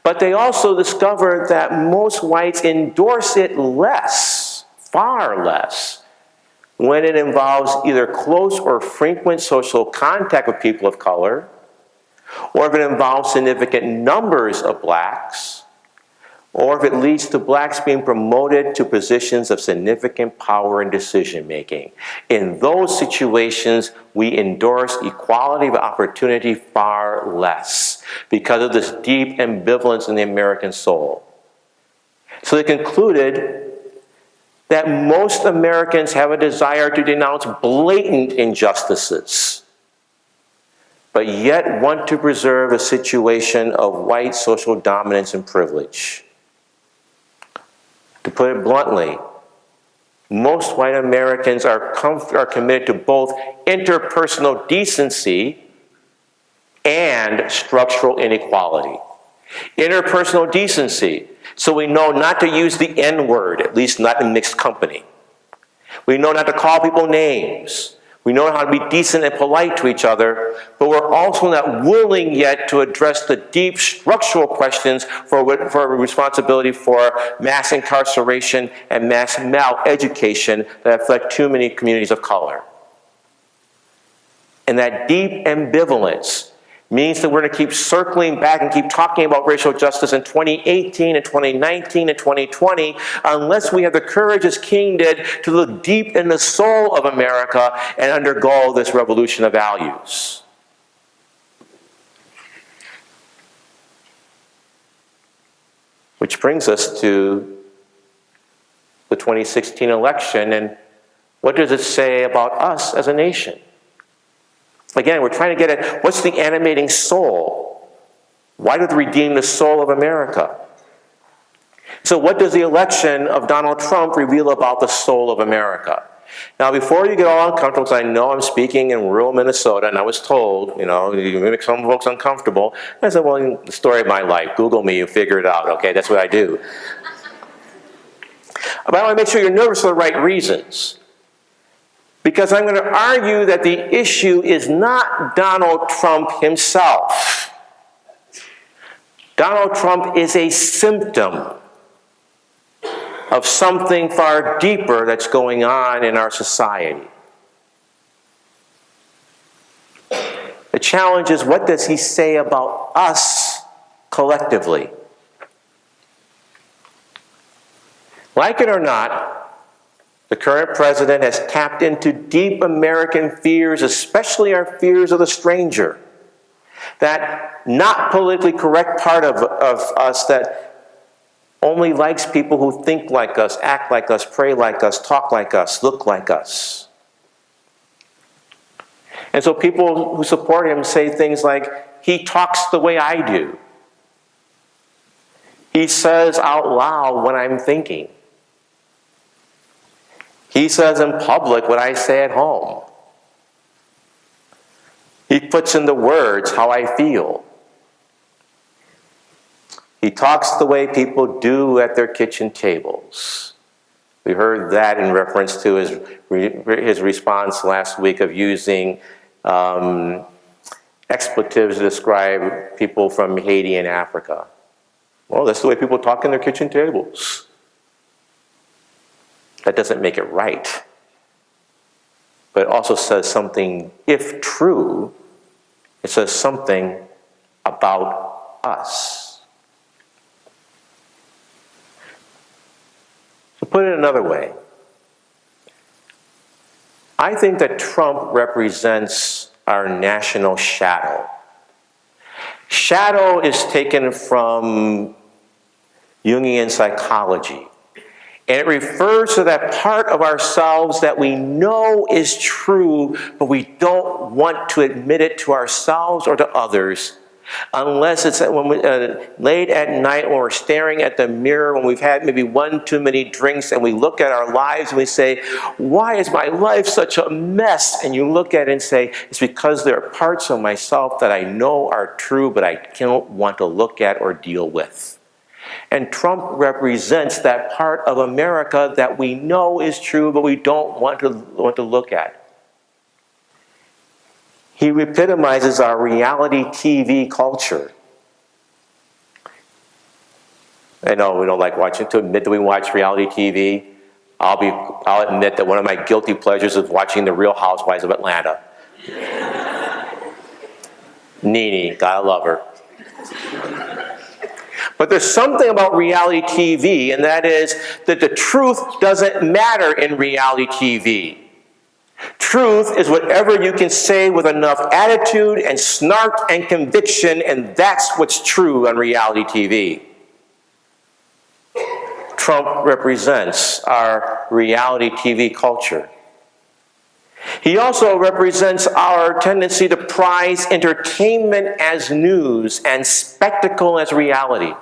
But they also discovered that most whites endorse it less, far less, when it involves either close or frequent social contact with people of color, or if it involves significant numbers of blacks, or if it leads to blacks being promoted to positions of significant power and decision-making. In those situations, we endorse equality of opportunity far less because of this deep ambivalence in the American soul. So they concluded that most Americans have a desire to denounce blatant injustices, but yet want to preserve a situation of white social dominance and privilege. To put it bluntly, most white Americans are committed to both interpersonal decency and structural inequality. Interpersonal decency, so we know not to use the N-word, at least not in mixed company. We know not to call people names. We know how to be decent and polite to each other, but we're also not willing yet to address the deep structural questions for responsibility for mass incarceration and mass maleducation that affect too many communities of color. And that deep ambivalence means that we're going to keep circling back and keep talking about racial justice in 2018 and 2019 and 2020 unless we have the courage, as King did, to look deep in the soul of America and undergo this revolution of values. Which brings us to the 2016 election, and what does it say about us as a nation? Again, we're trying to get at what's the animating soul? Why did it redeem the soul of America? So what does the election of Donald Trump reveal about the soul of America? Now, before you get all uncomfortable, because I know I'm speaking in rural Minnesota, and I was told, you make some folks uncomfortable. I said, well, the story of my life. Google me, you figure it out, okay? That's what I do. But I want to make sure you're nervous for the right reasons. Because I'm going to argue that the issue is not Donald Trump himself. Donald Trump is a symptom of something far deeper that's going on in our society. The challenge is, what does he say about us collectively? Like it or not, the current president has tapped into deep American fears, especially our fears of the stranger. That not politically correct part of us that only likes people who think like us, act like us, pray like us, talk like us, look like us. And so people who support him say things like, he talks the way I do. He says out loud what I'm thinking. He says in public what I say at home. He puts into words how I feel. He talks the way people do at their kitchen tables. We heard that in reference to his response last week of using expletives to describe people from Haiti and Africa. Well, that's the way people talk in their kitchen tables. That doesn't make it right. But it also says something, if true, it says something about us. To put it another way, I think that Trump represents our national shadow. Shadow is taken from Jungian psychology. And it refers to that part of ourselves that we know is true, but we don't want to admit it to ourselves or to others, unless it's late at night when we're staring at the mirror, when we've had maybe one too many drinks, and we look at our lives and we say, why is my life such a mess? And you look at it and say, it's because there are parts of myself that I know are true, but I don't want to look at or deal with. And Trump represents that part of America that we know is true, but we don't want to look at. He epitomizes our reality TV culture. I know we don't like watching, to admit that we watch reality TV. I'll admit that one of my guilty pleasures is watching The Real Housewives of Atlanta. Nene, gotta love her. But there's something about reality TV, and that is that the truth doesn't matter in reality TV. Truth is whatever you can say with enough attitude and snark and conviction, and that's what's true on reality TV. Trump represents our reality TV culture. He also represents our tendency to prize entertainment as news and spectacle as reality.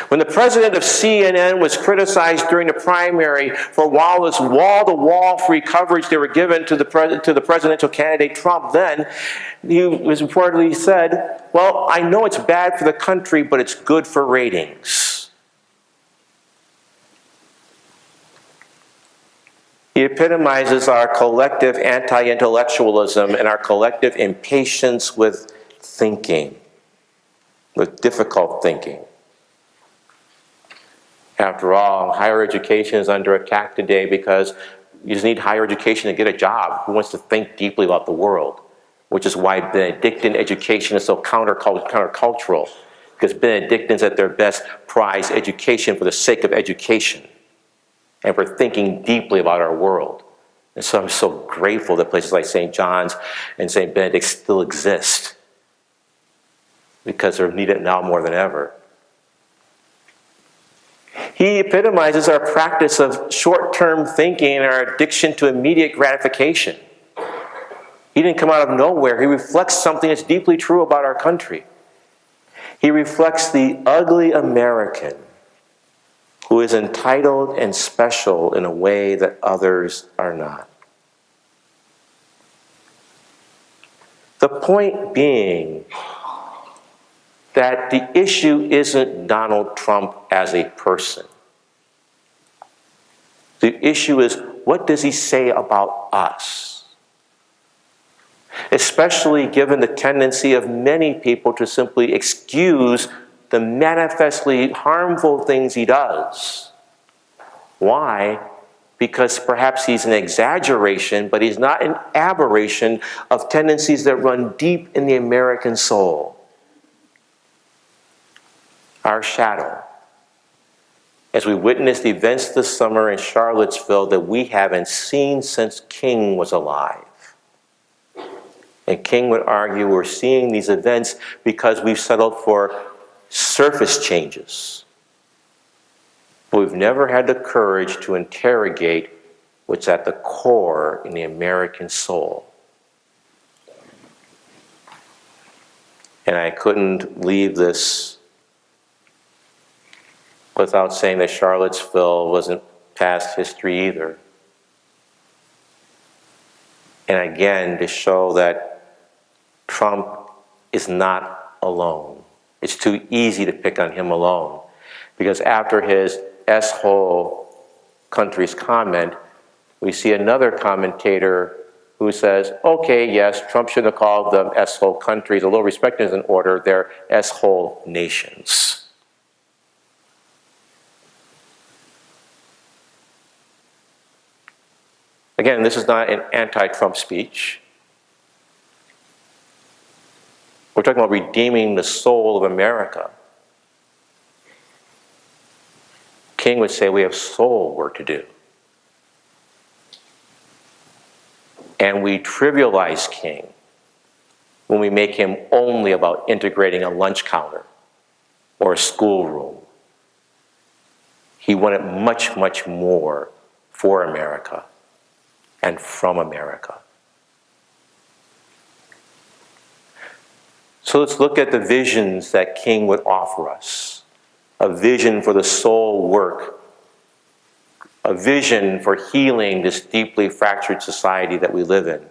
When the president of CNN was criticized during the primary for this wall-to-wall free coverage they were given to the presidential candidate Trump then, he was reportedly said, "Well, I know it's bad for the country, but it's good for ratings." He epitomizes our collective anti-intellectualism and our collective impatience with thinking, with difficult thinking. After all, higher education is under attack today because you just need higher education to get a job. Who wants to think deeply about the world? Which is why Benedictine education is so countercultural, because Benedictines at their best prize education for the sake of education and for thinking deeply about our world. And so I'm so grateful that places like St. John's and St. Benedict still exist, because they're needed now more than ever. He epitomizes our practice of short-term thinking and our addiction to immediate gratification. He didn't come out of nowhere. He reflects something that's deeply true about our country. He reflects the ugly American who is entitled and special in a way that others are not. The point being that the issue isn't Donald Trump as a person. The issue is, what does he say about us? Especially given the tendency of many people to simply excuse the manifestly harmful things he does. Why? Because perhaps he's an exaggeration, but he's not an aberration of tendencies that run deep in the American soul. Our shadow, as we witnessed events this summer in Charlottesville that we haven't seen since King was alive. And King would argue we're seeing these events because we've settled for surface changes. But we've never had the courage to interrogate what's at the core in the American soul. And I couldn't leave this without saying that Charlottesville wasn't past history either. And again, to show that Trump is not alone. It's too easy to pick on him alone, because after his S-hole countries comment, we see another commentator who says, okay, yes, Trump shouldn't have called them S-hole countries. A little respect is in order. They're S-hole nations. Again, this is not an anti-Trump speech. We're talking about redeeming the soul of America. King would say we have soul work to do. And we trivialize King when we make him only about integrating a lunch counter or a schoolroom. He wanted much, much more for America and from America. So let's look at the visions that King would offer us. A vision for the soul work. A vision for healing this deeply fractured society that we live in.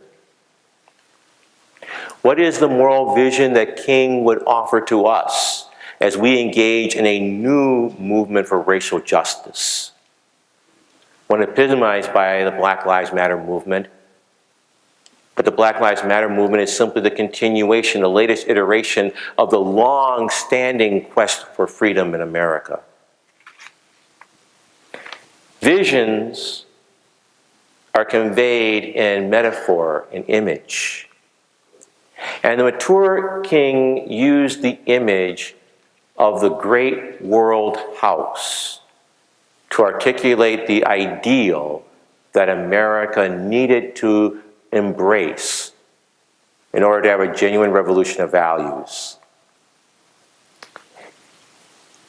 What is the moral vision that King would offer to us as we engage in a new movement for racial justice? One epitomized by the Black Lives Matter movement. But the Black Lives Matter movement is simply the continuation, the latest iteration of the long-standing quest for freedom in America. Visions are conveyed in metaphor and image. And the mature King used the image of the great world house to articulate the ideal that America needed to embrace in order to have a genuine revolution of values.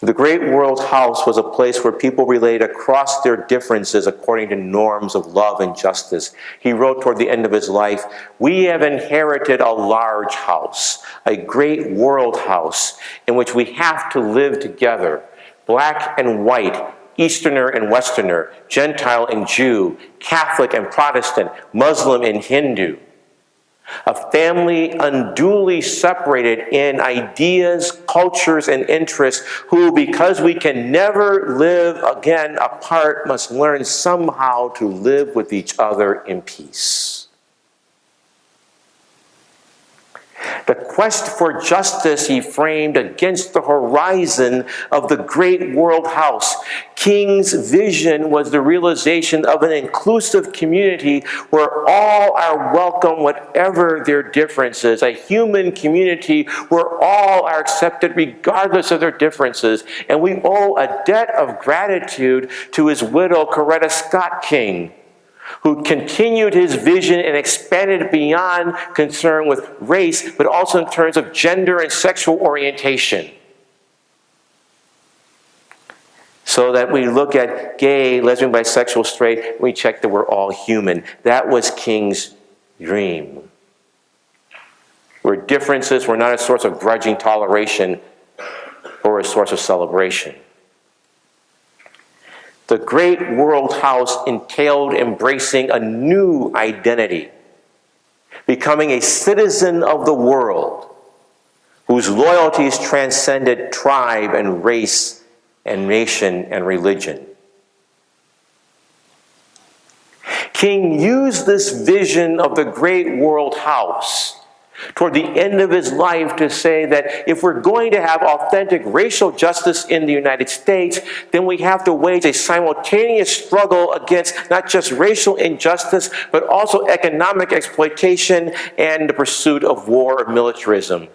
The great world house was a place where people related across their differences according to norms of love and justice. He wrote toward the end of his life, "We have inherited a large house, a great world house, in which we have to live together, black and white, Easterner and Westerner, Gentile and Jew, Catholic and Protestant, Muslim and Hindu. A family unduly separated in ideas, cultures, and interests, who, because we can never live again apart, must learn somehow to live with each other in peace." The quest for justice he framed against the horizon of the great world house. King's vision was the realization of an inclusive community where all are welcome, whatever their differences. A human community where all are accepted regardless of their differences. And we owe a debt of gratitude to his widow, Coretta Scott King, who continued his vision and expanded beyond concern with race, but also in terms of gender and sexual orientation. So that we look at gay, lesbian, bisexual, straight, we check that we're all human. That was King's dream. Where differences were not a source of grudging toleration or a source of celebration. The great world house entailed embracing a new identity, becoming a citizen of the world, whose loyalties transcended tribe and race and nation and religion. King used this vision of the great world house toward the end of his life to say that if we're going to have authentic racial justice in the United States, then we have to wage a simultaneous struggle against not just racial injustice, but also economic exploitation and the pursuit of war or militarism.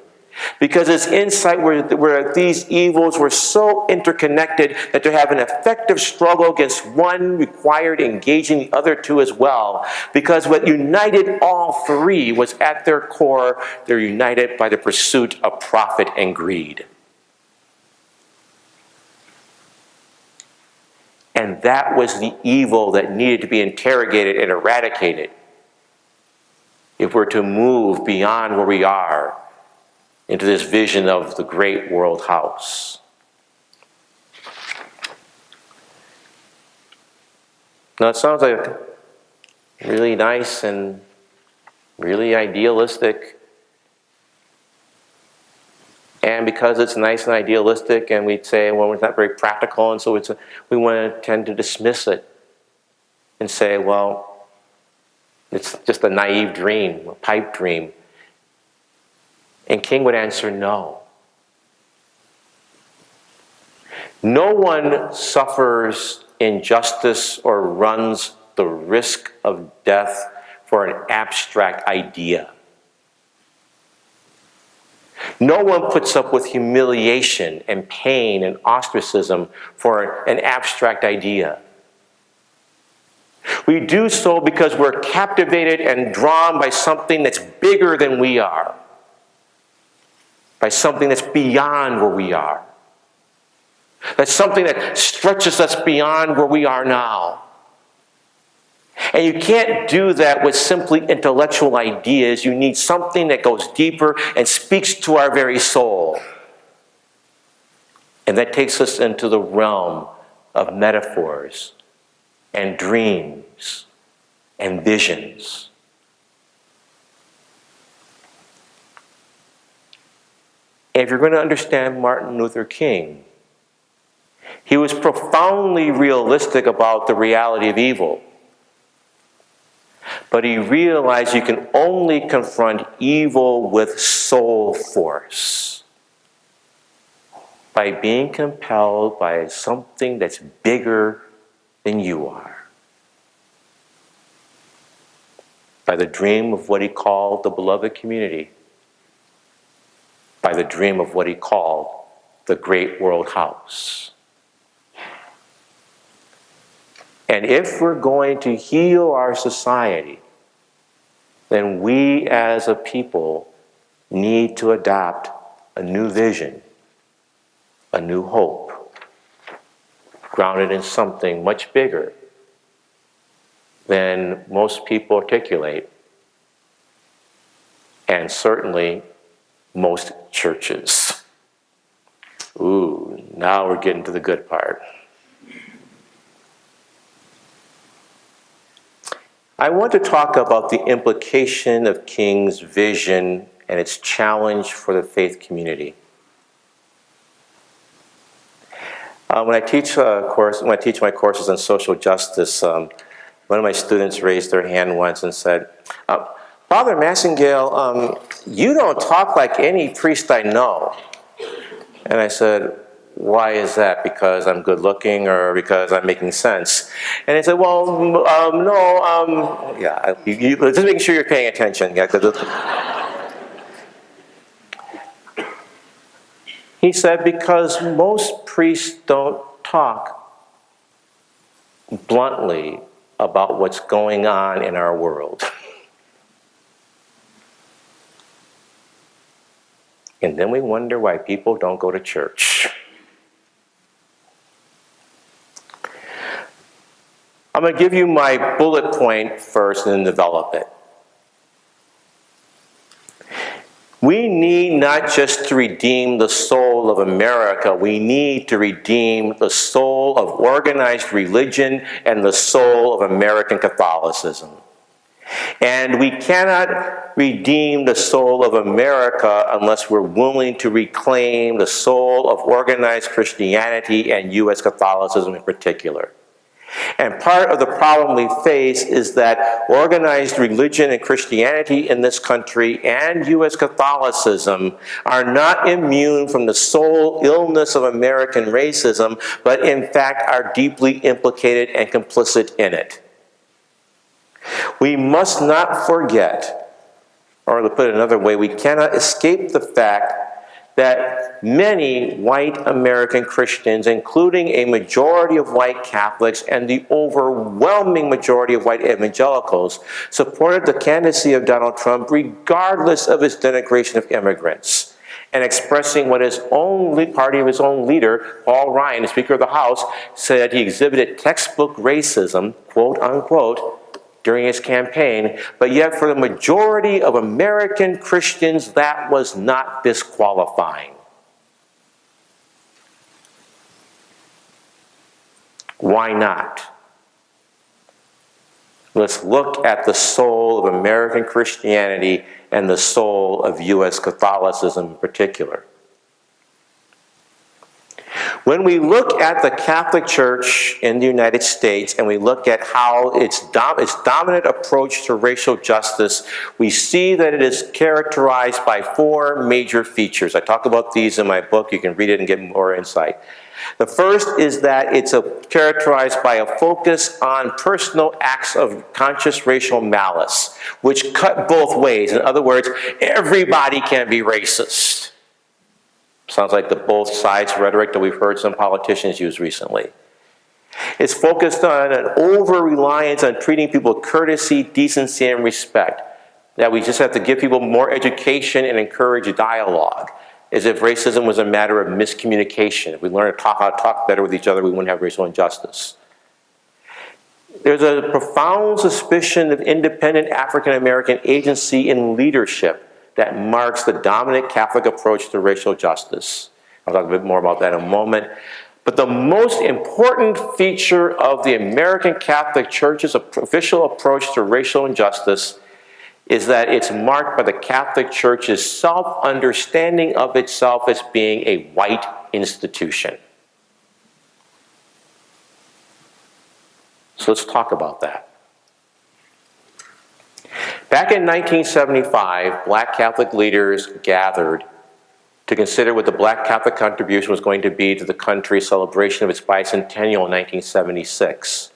Because his insight were these evils were so interconnected that to have an effective struggle against one required engaging the other two as well. Because what united all three was at their core, they're united by the pursuit of profit and greed. And that was the evil that needed to be interrogated and eradicated if we're to move beyond where we are into this vision of the great world house. Now, it sounds like really nice and really idealistic. And because it's nice and idealistic, and we'd say, well, it's not very practical, and so we want to tend to dismiss it and say, well, it's just a naive dream, a pipe dream. And King would answer, no. No one suffers injustice or runs the risk of death for an abstract idea. No one puts up with humiliation and pain and ostracism for an abstract idea. We do so because we're captivated and drawn by something that's bigger than we are. By something that's beyond where we are. That's something that stretches us beyond where we are now. And you can't do that with simply intellectual ideas. You need something that goes deeper and speaks to our very soul. And that takes us into the realm of metaphors and dreams and visions. If you're going to understand Martin Luther King, he was profoundly realistic about the reality of evil. But he realized you can only confront evil with soul force. By being compelled by something that's bigger than you are. By the dream of what he called the beloved community. By the dream of what he called the great world house. And if we're going to heal our society, then we as a people need to adopt a new vision, a new hope, grounded in something much bigger than most people articulate, and certainly most churches. Ooh, now we're getting to the good part. I want to talk about the implication of King's vision and its challenge for the faith community. When I teach my courses on social justice, one of my students raised their hand once and said, Father Massingale, you don't talk like any priest I know. And I said, why is that? Because I'm good looking or because I'm making sense? And he said, well, no, just making sure you're paying attention. Yeah, he said, because most priests don't talk bluntly about what's going on in our world. And then we wonder why people don't go to church. I'm going to give you my bullet point first and then develop it. We need not just to redeem the soul of America, we need to redeem the soul of organized religion and the soul of American Catholicism. And we cannot redeem the soul of America unless we're willing to reclaim the soul of organized Christianity and U.S. Catholicism in particular. And part of the problem we face is that organized religion and Christianity in this country and U.S. Catholicism are not immune from the soul illness of American racism, but in fact are deeply implicated and complicit in it. We must not forget, or to put it another way, we cannot escape the fact that many white American Christians, including a majority of white Catholics and the overwhelming majority of white evangelicals, supported the candidacy of Donald Trump regardless of his denigration of immigrants. And expressing what his own party of his own leader, Paul Ryan, the Speaker of the House, said he exhibited textbook racism, quote unquote, during his campaign, but yet for the majority of American Christians, that was not disqualifying. Why not? Let's look at the soul of American Christianity and the soul of U.S. Catholicism in particular. When we look at the Catholic Church in the United States and we look at how its dominant approach to racial justice, we see that it is characterized by four major features. I talk about these in my book. You can read it and get more insight. The first is that it's characterized by a focus on personal acts of conscious racial malice, which cut both ways. In other words, everybody can be racist. Sounds like the both sides rhetoric that we've heard some politicians use recently. It's focused on an over-reliance on treating people with courtesy, decency, and respect. That we just have to give people more education and encourage dialogue, as if racism was a matter of miscommunication. If we learn to how to talk better with each other, we wouldn't have racial injustice. There's a profound suspicion of independent African-American agency in leadership that marks the dominant Catholic approach to racial justice. I'll talk a bit more about that in a moment. But the most important feature of the American Catholic Church's official approach to racial injustice is that it's marked by the Catholic Church's self-understanding of itself as being a white institution. So let's talk about that. Back in 1975, Black Catholic leaders gathered to consider what the Black Catholic contribution was going to be to the country's celebration of its bicentennial in 1976.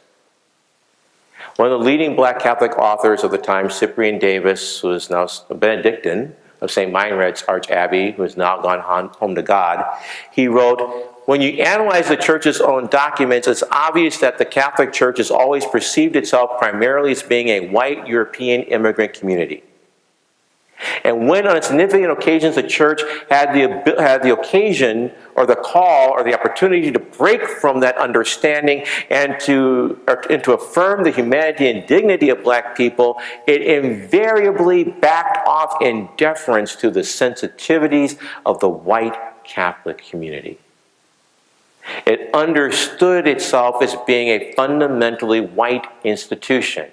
One of the leading Black Catholic authors of the time, Cyprian Davis, who is now a Benedictine, of St. Meinrad's Arch Abbey, who has now gone home to God, he wrote, "When you analyze the church's own documents, it's obvious that the Catholic Church has always perceived itself primarily as being a white European immigrant community. And when on significant occasions the church had the occasion or the call or the opportunity to break from that understanding and to affirm the humanity and dignity of black people, it invariably backed off in deference to the sensitivities of the white Catholic community. It understood itself as being a fundamentally white institution.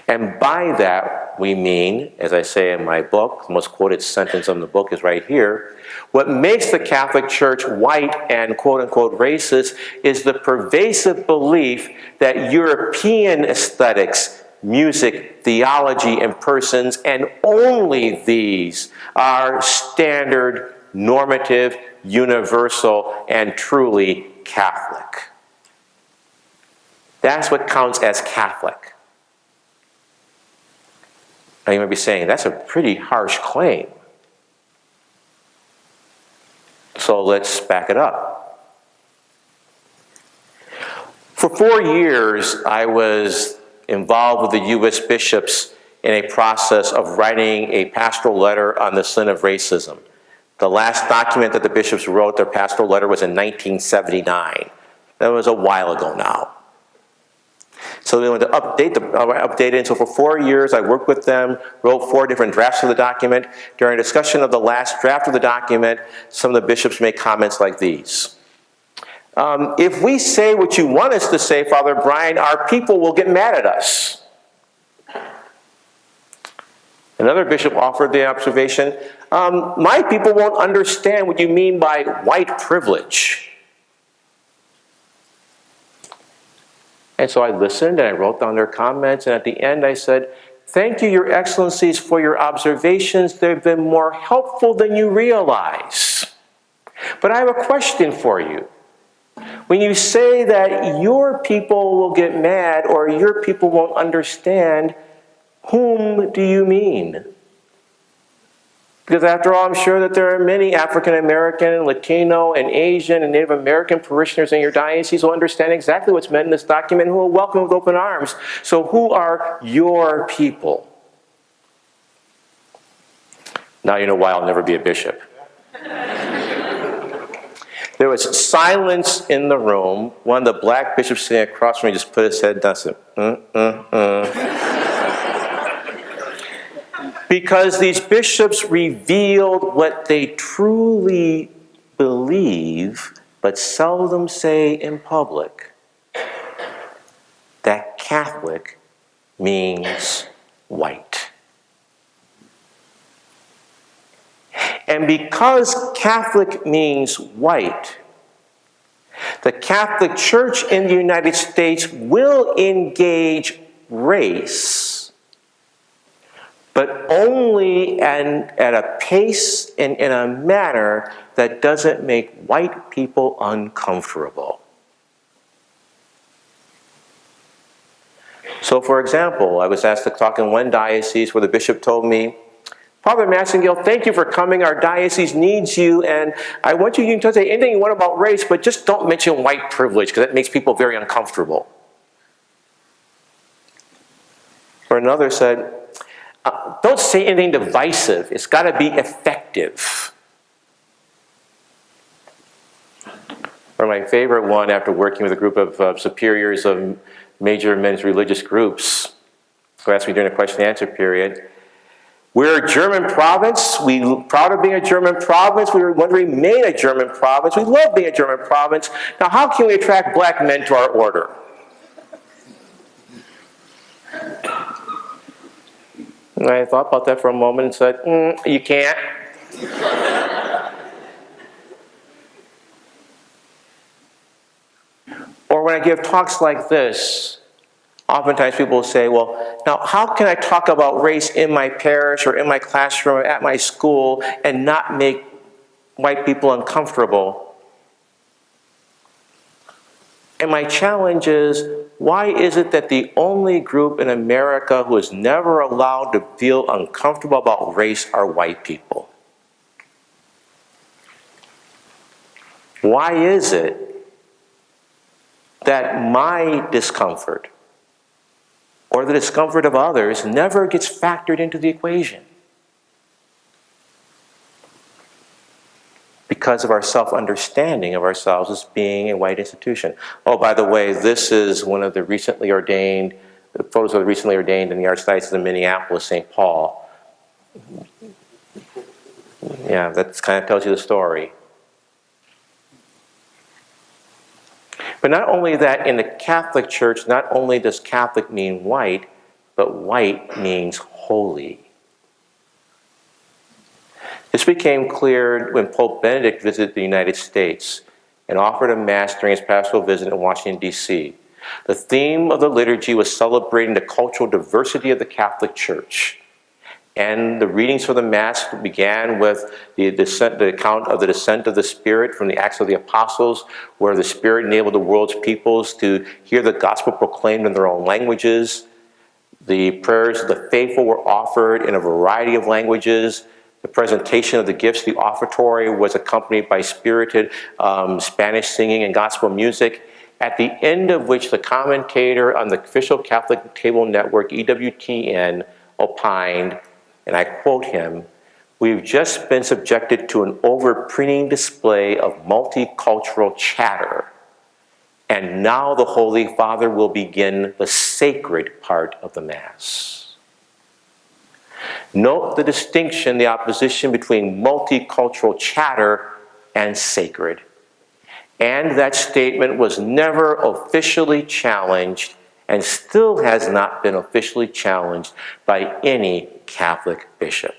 And by that, we mean, as I say in my book, the most quoted sentence in the book is right here, what makes the Catholic Church white and quote-unquote racist is the pervasive belief that European aesthetics, music, theology, and persons, and only these, are standard, normative, universal, and truly Catholic. That's what counts as Catholic. Now you might be saying, that's a pretty harsh claim. So let's back it up. For 4 years, I was involved with the U.S. bishops in a process of writing a pastoral letter on the sin of racism. The last document that the bishops wrote, their pastoral letter, was in 1979. That was a while ago now. So they wanted to update it. And so for 4 years, I worked with them, wrote 4 different drafts of the document. During a discussion of the last draft of the document, some of the bishops made comments like these. If we say what you want us to say, Father Bryan, our people will get mad at us. Another bishop offered the observation, my people won't understand what you mean by white privilege. And so I listened and I wrote down their comments, and at the end I said, thank you, Your Excellencies, for your observations. They've been more helpful than you realize. But I have a question for you. When you say that your people will get mad or your people won't understand, whom do you mean? Because after all, I'm sure that there are many African American, Latino, and Asian, and Native American parishioners in your diocese who understand exactly what's meant in this document and who will welcome with open arms. So who are your people? Now you know why I'll never be a bishop. There was silence in the room. One of the black bishops sitting across from me just put his head down and said, Because these bishops revealed what they truly believe, but seldom say in public, that Catholic means white. And because Catholic means white, the Catholic Church in the United States will engage race, but only at a pace and in a manner that doesn't make white people uncomfortable. So, for example, I was asked to talk in one diocese where the bishop told me, Father Massingale, thank you for coming. Our diocese needs you, and I want you to say anything you want about race, but just don't mention white privilege, because that makes people very uncomfortable. Or another said, don't say anything divisive. It's got to be effective. Or my favorite one, after working with a group of superiors of major men's religious groups, who asked me during the question and answer period, we're a German province. We're proud of being a German province. We want to remain a German province. We love being a German province. Now, how can we attract black men to our order? And I thought about that for a moment and said, you can't. Or when I give talks like this, oftentimes people will say, well, now how can I talk about race in my parish or in my classroom or at my school and not make white people uncomfortable? And my challenge is, Why is it that the only group in America who is never allowed to feel uncomfortable about race are white people? Why is it that my discomfort or the discomfort of others never gets factored into the equation? Because of our self-understanding of ourselves as being a white institution. Oh, by the way, this is one of the recently ordained, the photos of the recently ordained in the Archdiocese of Minneapolis, St. Paul. Yeah, that kind of tells you the story. But not only that, in the Catholic Church, not only does Catholic mean white, but white means holy. This became clear when Pope Benedict visited the United States and offered a Mass during his pastoral visit in Washington, D.C. The theme of the liturgy was celebrating the cultural diversity of the Catholic Church. And the readings for the Mass began with the account of the descent of the Spirit from the Acts of the Apostles, where the Spirit enabled the world's peoples to hear the gospel proclaimed in their own languages. The prayers of the faithful were offered in a variety of languages. The presentation of the gifts of the offertory was accompanied by spirited Spanish singing and gospel music, at the end of which the commentator on the official Catholic Cable Network, EWTN, opined, and I quote him, "We've just been subjected to an overprinting display of multicultural chatter, and now the Holy Father will begin the sacred part of the Mass." Note the distinction, the opposition between multicultural chatter and sacred. And that statement was never officially challenged and still has not been officially challenged by any Catholic bishop.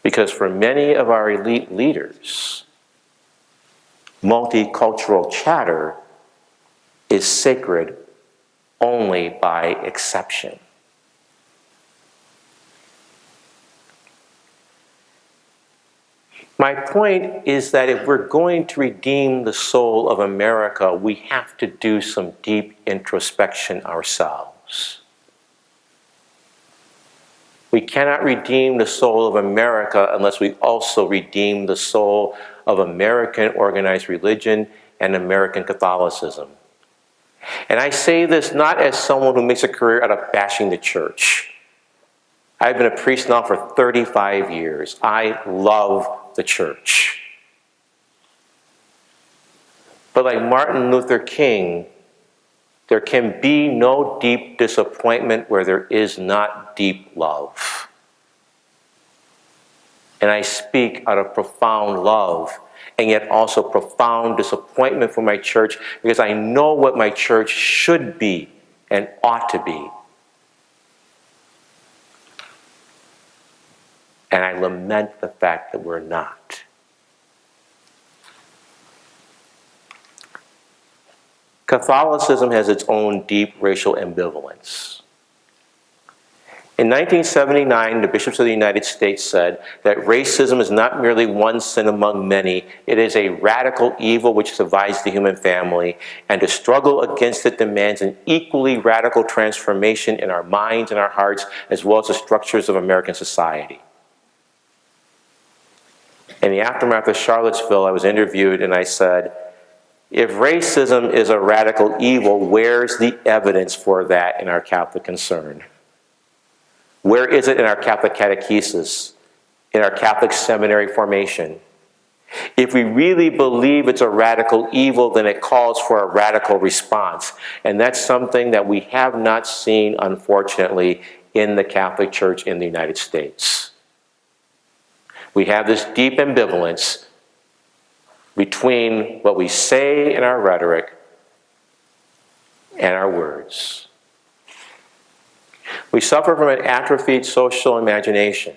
Because for many of our elite leaders, multicultural chatter is sacred only by exception. My point is that if we're going to redeem the soul of America, we have to do some deep introspection ourselves. We cannot redeem the soul of America unless we also redeem the soul of American organized religion and American Catholicism. And I say this not as someone who makes a career out of bashing the church. I've been a priest now for 35 years. I love the church. But like Martin Luther King, there can be no deep disappointment where there is not deep love. And I speak out of profound love, and yet also profound disappointment for my church, because I know what my church should be and ought to be. And I lament the fact that we're not. Catholicism has its own deep racial ambivalence. In 1979, the bishops of the United States said that racism is not merely one sin among many, it is a radical evil which divides the human family, and to struggle against it demands an equally radical transformation in our minds and our hearts, as well as the structures of American society. In the aftermath of Charlottesville, I was interviewed and I said, if racism is a radical evil, where's the evidence for that in our Catholic concern? Where is it in our Catholic catechesis, in our Catholic seminary formation? If we really believe it's a radical evil, then it calls for a radical response. And that's something that we have not seen, unfortunately, in the Catholic Church in the United States. We have this deep ambivalence between what we say in our rhetoric and our words. We suffer from an atrophied social imagination,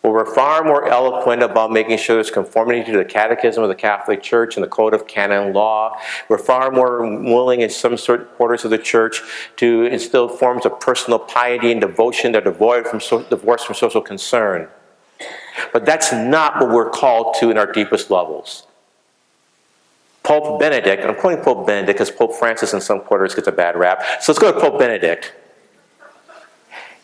where we're far more eloquent about making sure there's conformity to the Catechism of the Catholic Church and the Code of Canon Law. We're far more willing in some certain quarters of the Church to instill forms of personal piety and devotion that are divorced from social concern. But that's not what we're called to in our deepest levels. Pope Benedict, I'm quoting Pope Benedict because Pope Francis in some quarters gets a bad rap. So let's go to Pope Benedict.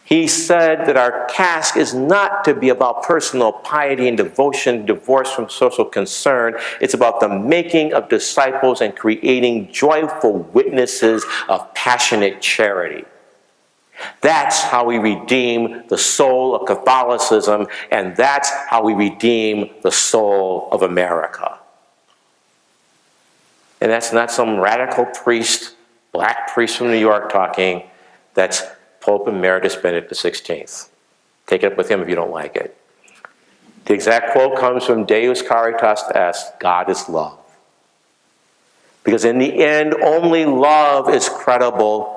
He said that our task is not to be about personal piety and devotion, divorced from social concern. It's about the making of disciples and creating joyful witnesses of passionate charity. That's how we redeem the soul of Catholicism, and that's how we redeem the soul of America. And that's not some radical priest, black priest from New York talking. That's Pope Emeritus Benedict XVI. Take it up with him if you don't like it. The exact quote comes from Deus Caritas Est, God is love. Because in the end, only love is credible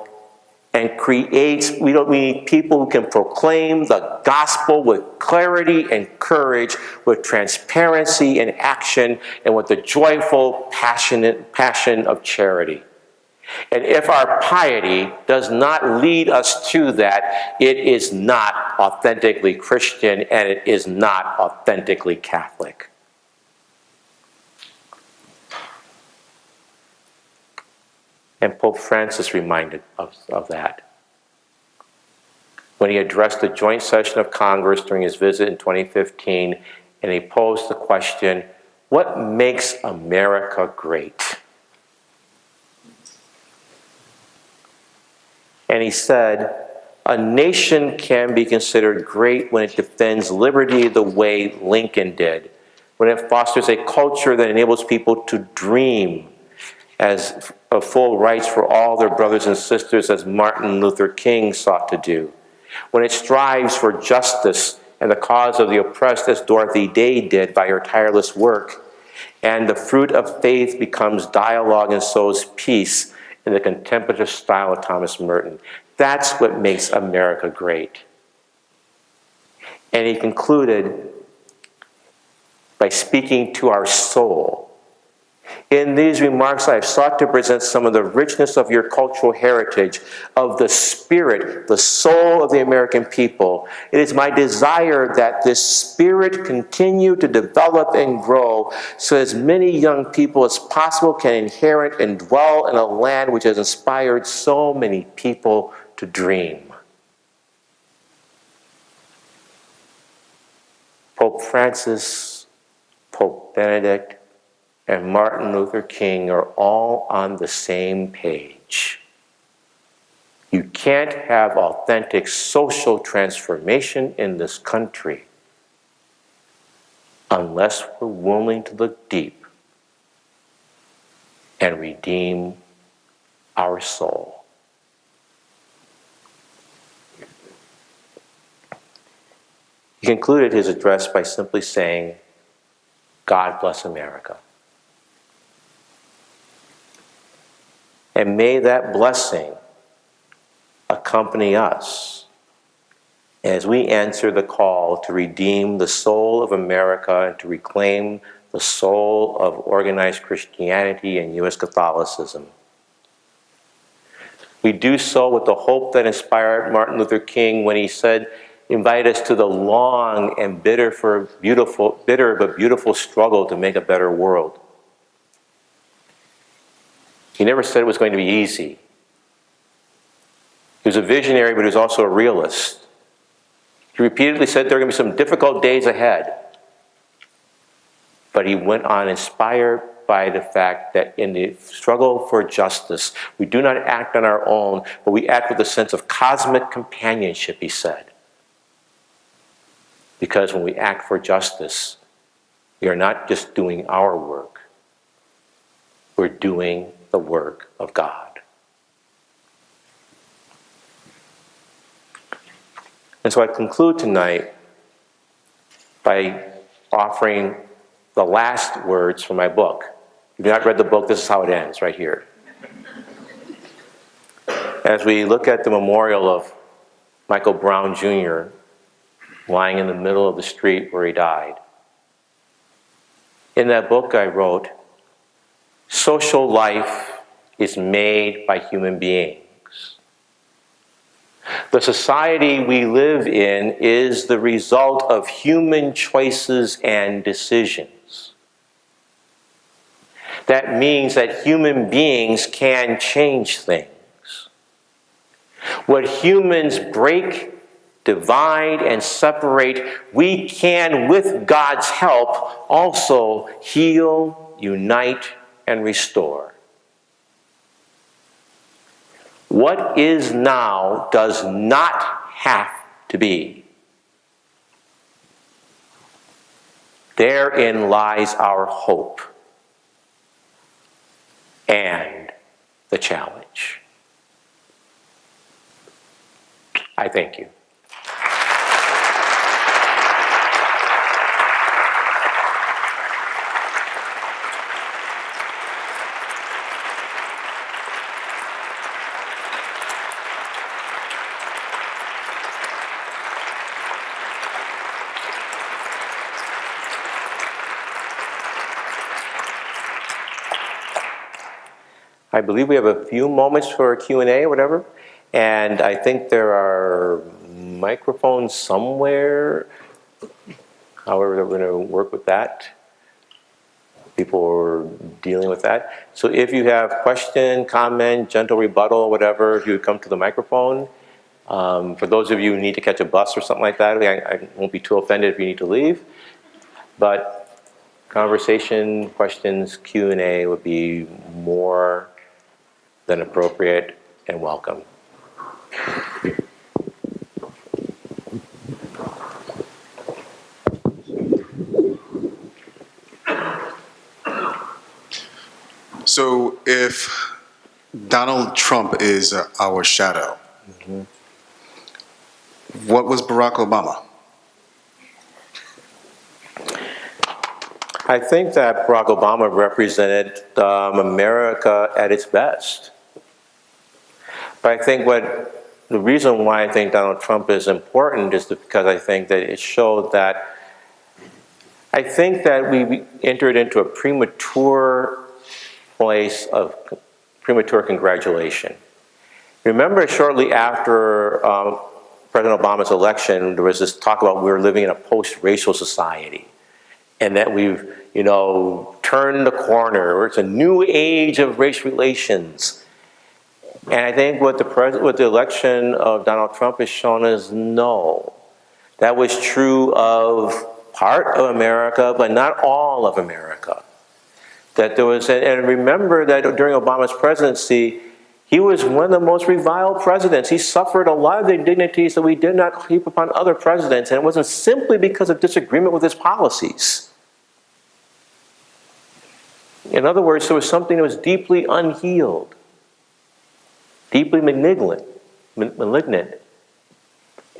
and creates, we need people who can proclaim the gospel with clarity and courage, with transparency and action, and with the joyful, passionate passion of charity. And if our piety does not lead us to that, it is not authentically Christian and it is not authentically Catholic. And Pope Francis reminded us of that when he addressed the joint session of Congress during his visit in 2015, and he posed the question, what makes America great? And he said, a nation can be considered great when it defends liberty the way Lincoln did, when it fosters a culture that enables people to dream as of full rights for all their brothers and sisters, as Martin Luther King sought to do, when it strives for justice and the cause of the oppressed, as Dorothy Day did by her tireless work, and the fruit of faith becomes dialogue and sows peace, in the contemplative style of Thomas Merton. That's what makes America great. And he concluded by speaking to our soul. In these remarks, I have sought to present some of the richness of your cultural heritage, of the spirit, the soul of the American people. It is my desire that this spirit continue to develop and grow so as many young people as possible can inherit and dwell in a land which has inspired so many people to dream. Pope Francis, Pope Benedict, and Martin Luther King are all on the same page. You can't have authentic social transformation in this country unless we're willing to look deep and redeem our soul. He concluded his address by simply saying, God bless America. And may that blessing accompany us as we answer the call to redeem the soul of America and to reclaim the soul of organized Christianity and U.S. Catholicism. We do so with the hope that inspired Martin Luther King when he said, invite us to the long and bitter but beautiful struggle to make a better world. He never said it was going to be easy. He was a visionary, but he was also a realist. He repeatedly said there are going to be some difficult days ahead. But he went on inspired by the fact that in the struggle for justice, we do not act on our own, but we act with a sense of cosmic companionship, he said. Because when we act for justice, we are not just doing our work, we're doing the work of God. And so I conclude tonight by offering the last words from my book. If you've not read the book, this is how it ends, right here. As we look at the memorial of Michael Brown Jr. lying in the middle of the street where he died. In that book I wrote, social life is made by human beings. The society we live in is the result of human choices and decisions. That means that human beings can change things. What humans break, divide, and separate, we can, with God's help, also heal, unite, and restore. What is now does not have to be. Therein lies our hope and the challenge. I thank you. I believe we have a few moments for a Q&A or whatever, and I think there are microphones somewhere. However, we're going to work with that. People are dealing with that. So if you have question, comment, gentle rebuttal, whatever, if you would come to the microphone. For those of you who need to catch a bus or something like that, I won't be too offended if you need to leave. But conversation, questions, Q&A would be more than appropriate and welcome.
So if Donald Trump is our shadow, what was Barack Obama?
I think that Barack Obama represented America at its best. But I think the reason why I think Donald Trump is important is because I think that it showed that I think that we entered into a premature place of premature congratulation. Remember, shortly after President Obama's election, there was this talk about we were living in a post-racial society, and that we've, turned the corner, or it's a new age of race relations. And I think what the election of Donald Trump has shown is no. That was true of part of America, but not all of America. That there was, and remember that during Obama's presidency, he was one of the most reviled presidents. He suffered a lot of the indignities that we did not heap upon other presidents, and it wasn't simply because of disagreement with his policies. In other words, there was something that was deeply unhealed, deeply malignant.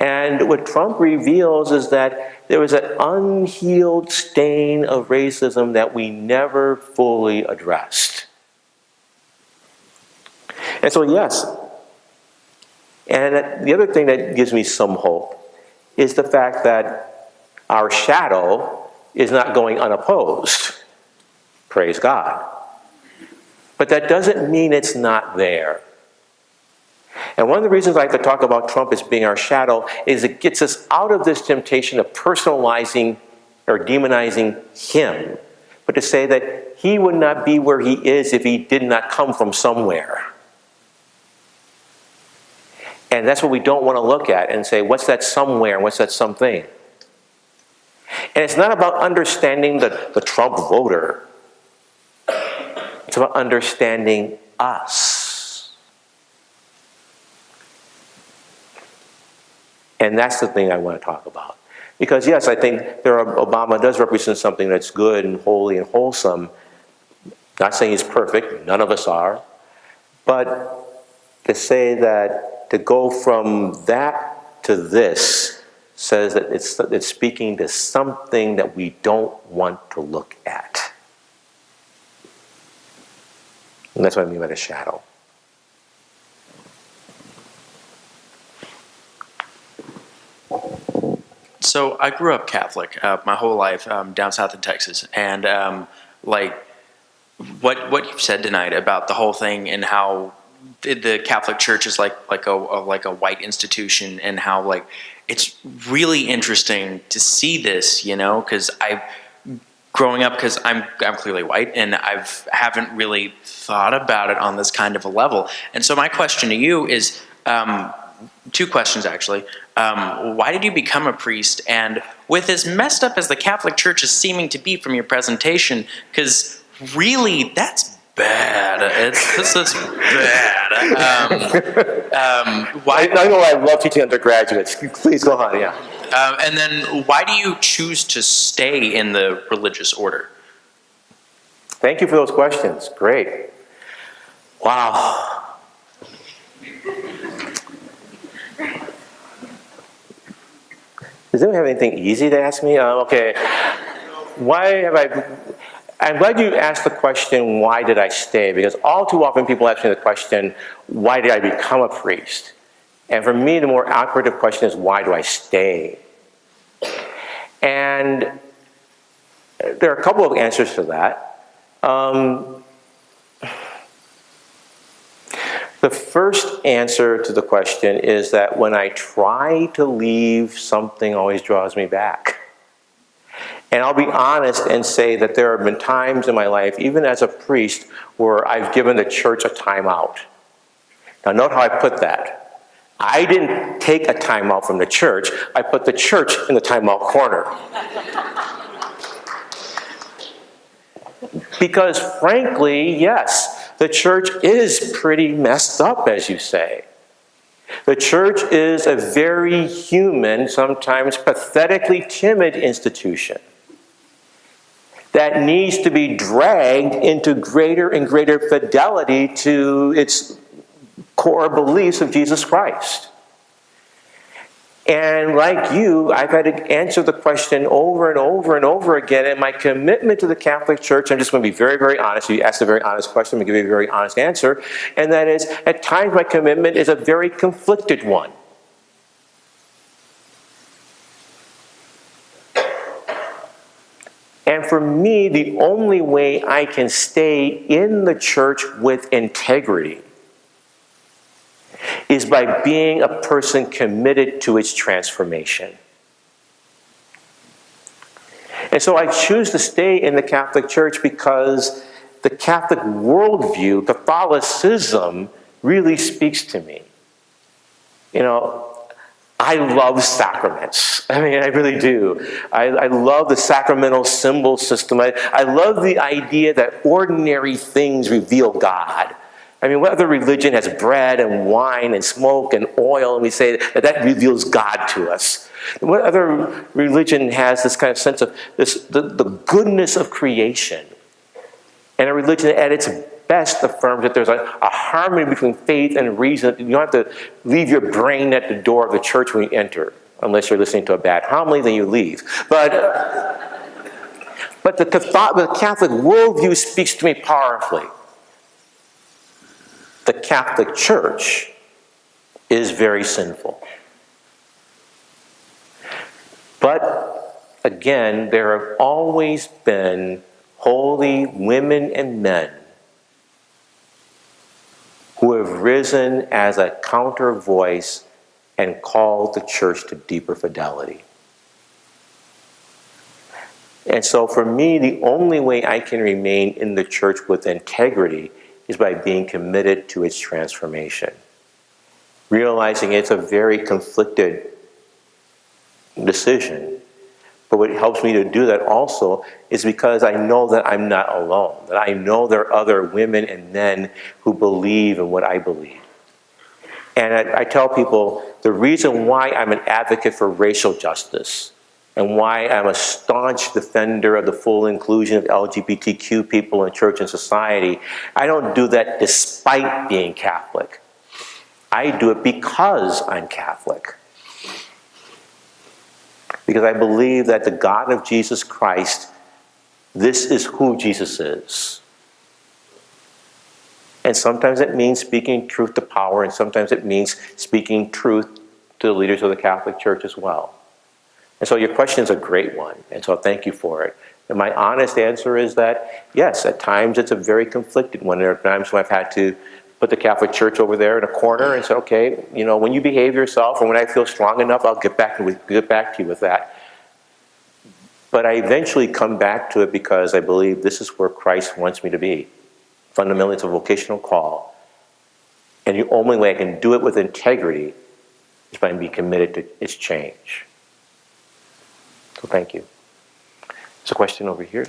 And what Trump reveals is that there was an unhealed stain of racism that we never fully addressed. And so, yes. And the other thing that gives me some hope is the fact that our shadow is not going unopposed. Praise God. But that doesn't mean it's not there. And one of the reasons I like to talk about Trump as being our shadow is it gets us out of this temptation of personalizing or demonizing him, but to say that he would not be where he is if he did not come from somewhere. And that's what we don't want to look at and say, what's that somewhere and what's that something? And it's not about understanding the Trump voter. It's about understanding us. And that's the thing I want to talk about. Because yes, I think Obama does represent something that's good and holy and wholesome. Not saying he's perfect, none of us are. But to say that, to go from that to this, says that it's speaking to something that we don't want to look at. And that's what I mean by the shadow.
So I grew up Catholic my whole life down south in Texas, and what you've said tonight about the whole thing and how the Catholic Church is like a white institution, and how it's really interesting to see this, because I growing up, because I'm clearly white, and haven't really thought about it on this kind of a level. And so my question to you is, two questions actually. Why did you become a priest? And with as messed up as the Catholic Church is seeming to be from your presentation, because really that's bad. This is bad.
I know I love teaching undergraduates. Please go on, yeah.
And then why do you choose to stay in the religious order?
Thank you for those questions. Great. Wow. Does anyone have anything easy to ask me? Okay. I'm glad you asked the question, why did I stay? Because all too often people ask me the question, why did I become a priest? And for me, the more accurate question is, why do I stay? And there are a couple of answers to that. The first answer to the question is that when I try to leave, something always draws me back. And I'll be honest and say that there have been times in my life, even as a priest, where I've given the church a timeout. Now note how I put that. I didn't take a timeout from the church. I put the church in the timeout corner. Because frankly, yes, the church is pretty messed up, as you say. The church is a very human, sometimes pathetically timid institution that needs to be dragged into greater and greater fidelity to its core beliefs of Jesus Christ. And like you, I've had to answer the question over and over and over again, and my commitment to the Catholic Church, I'm just going to be very, very honest. You asked a very honest question, I'm going to give you a very honest answer, and that is, at times my commitment is a very conflicted one. And for me, the only way I can stay in the church with integrity is by being a person committed to its transformation. And so I choose to stay in the Catholic Church because the Catholic worldview, Catholicism, really speaks to me. You know, I love sacraments. I mean, I really do. I love the sacramental symbol system. I love the idea that ordinary things reveal God. I mean, what other religion has bread and wine and smoke and oil, and we say that reveals God to us? What other religion has this kind of sense of the goodness of creation? And a religion at its best affirms that there's a harmony between faith and reason. You don't have to leave your brain at the door of the church when you enter, unless you're listening to a bad homily, then you leave. But the Catholic worldview speaks to me powerfully. The Catholic Church is very sinful. But again, there have always been holy women and men who have risen as a counter voice and called the church to deeper fidelity. And so for me, the only way I can remain in the church with integrity is by being committed to its transformation. Realizing it's a very conflicted decision. But what helps me to do that also is because I know that I'm not alone. That I know there are other women and men who believe in what I believe. And I tell people the reason why I'm an advocate for racial justice and why I'm a staunch defender of the full inclusion of LGBTQ people in church and society, I don't do that despite being Catholic. I do it because I'm Catholic. Because I believe that the God of Jesus Christ, this is who Jesus is. And sometimes it means speaking truth to power, and sometimes it means speaking truth to the leaders of the Catholic Church as well. And so your question is a great one, and so thank you for it. And my honest answer is that, yes, at times it's a very conflicted one. There are times when I've had to put the Catholic Church over there in a corner and say, okay, you know, when you behave yourself, and when I feel strong enough, I'll get back to you with that. But I eventually come back to it because I believe this is where Christ wants me to be. Fundamentally, it's a vocational call. And the only way I can do it with integrity is by being committed to its change. So thank you. There's a question over here.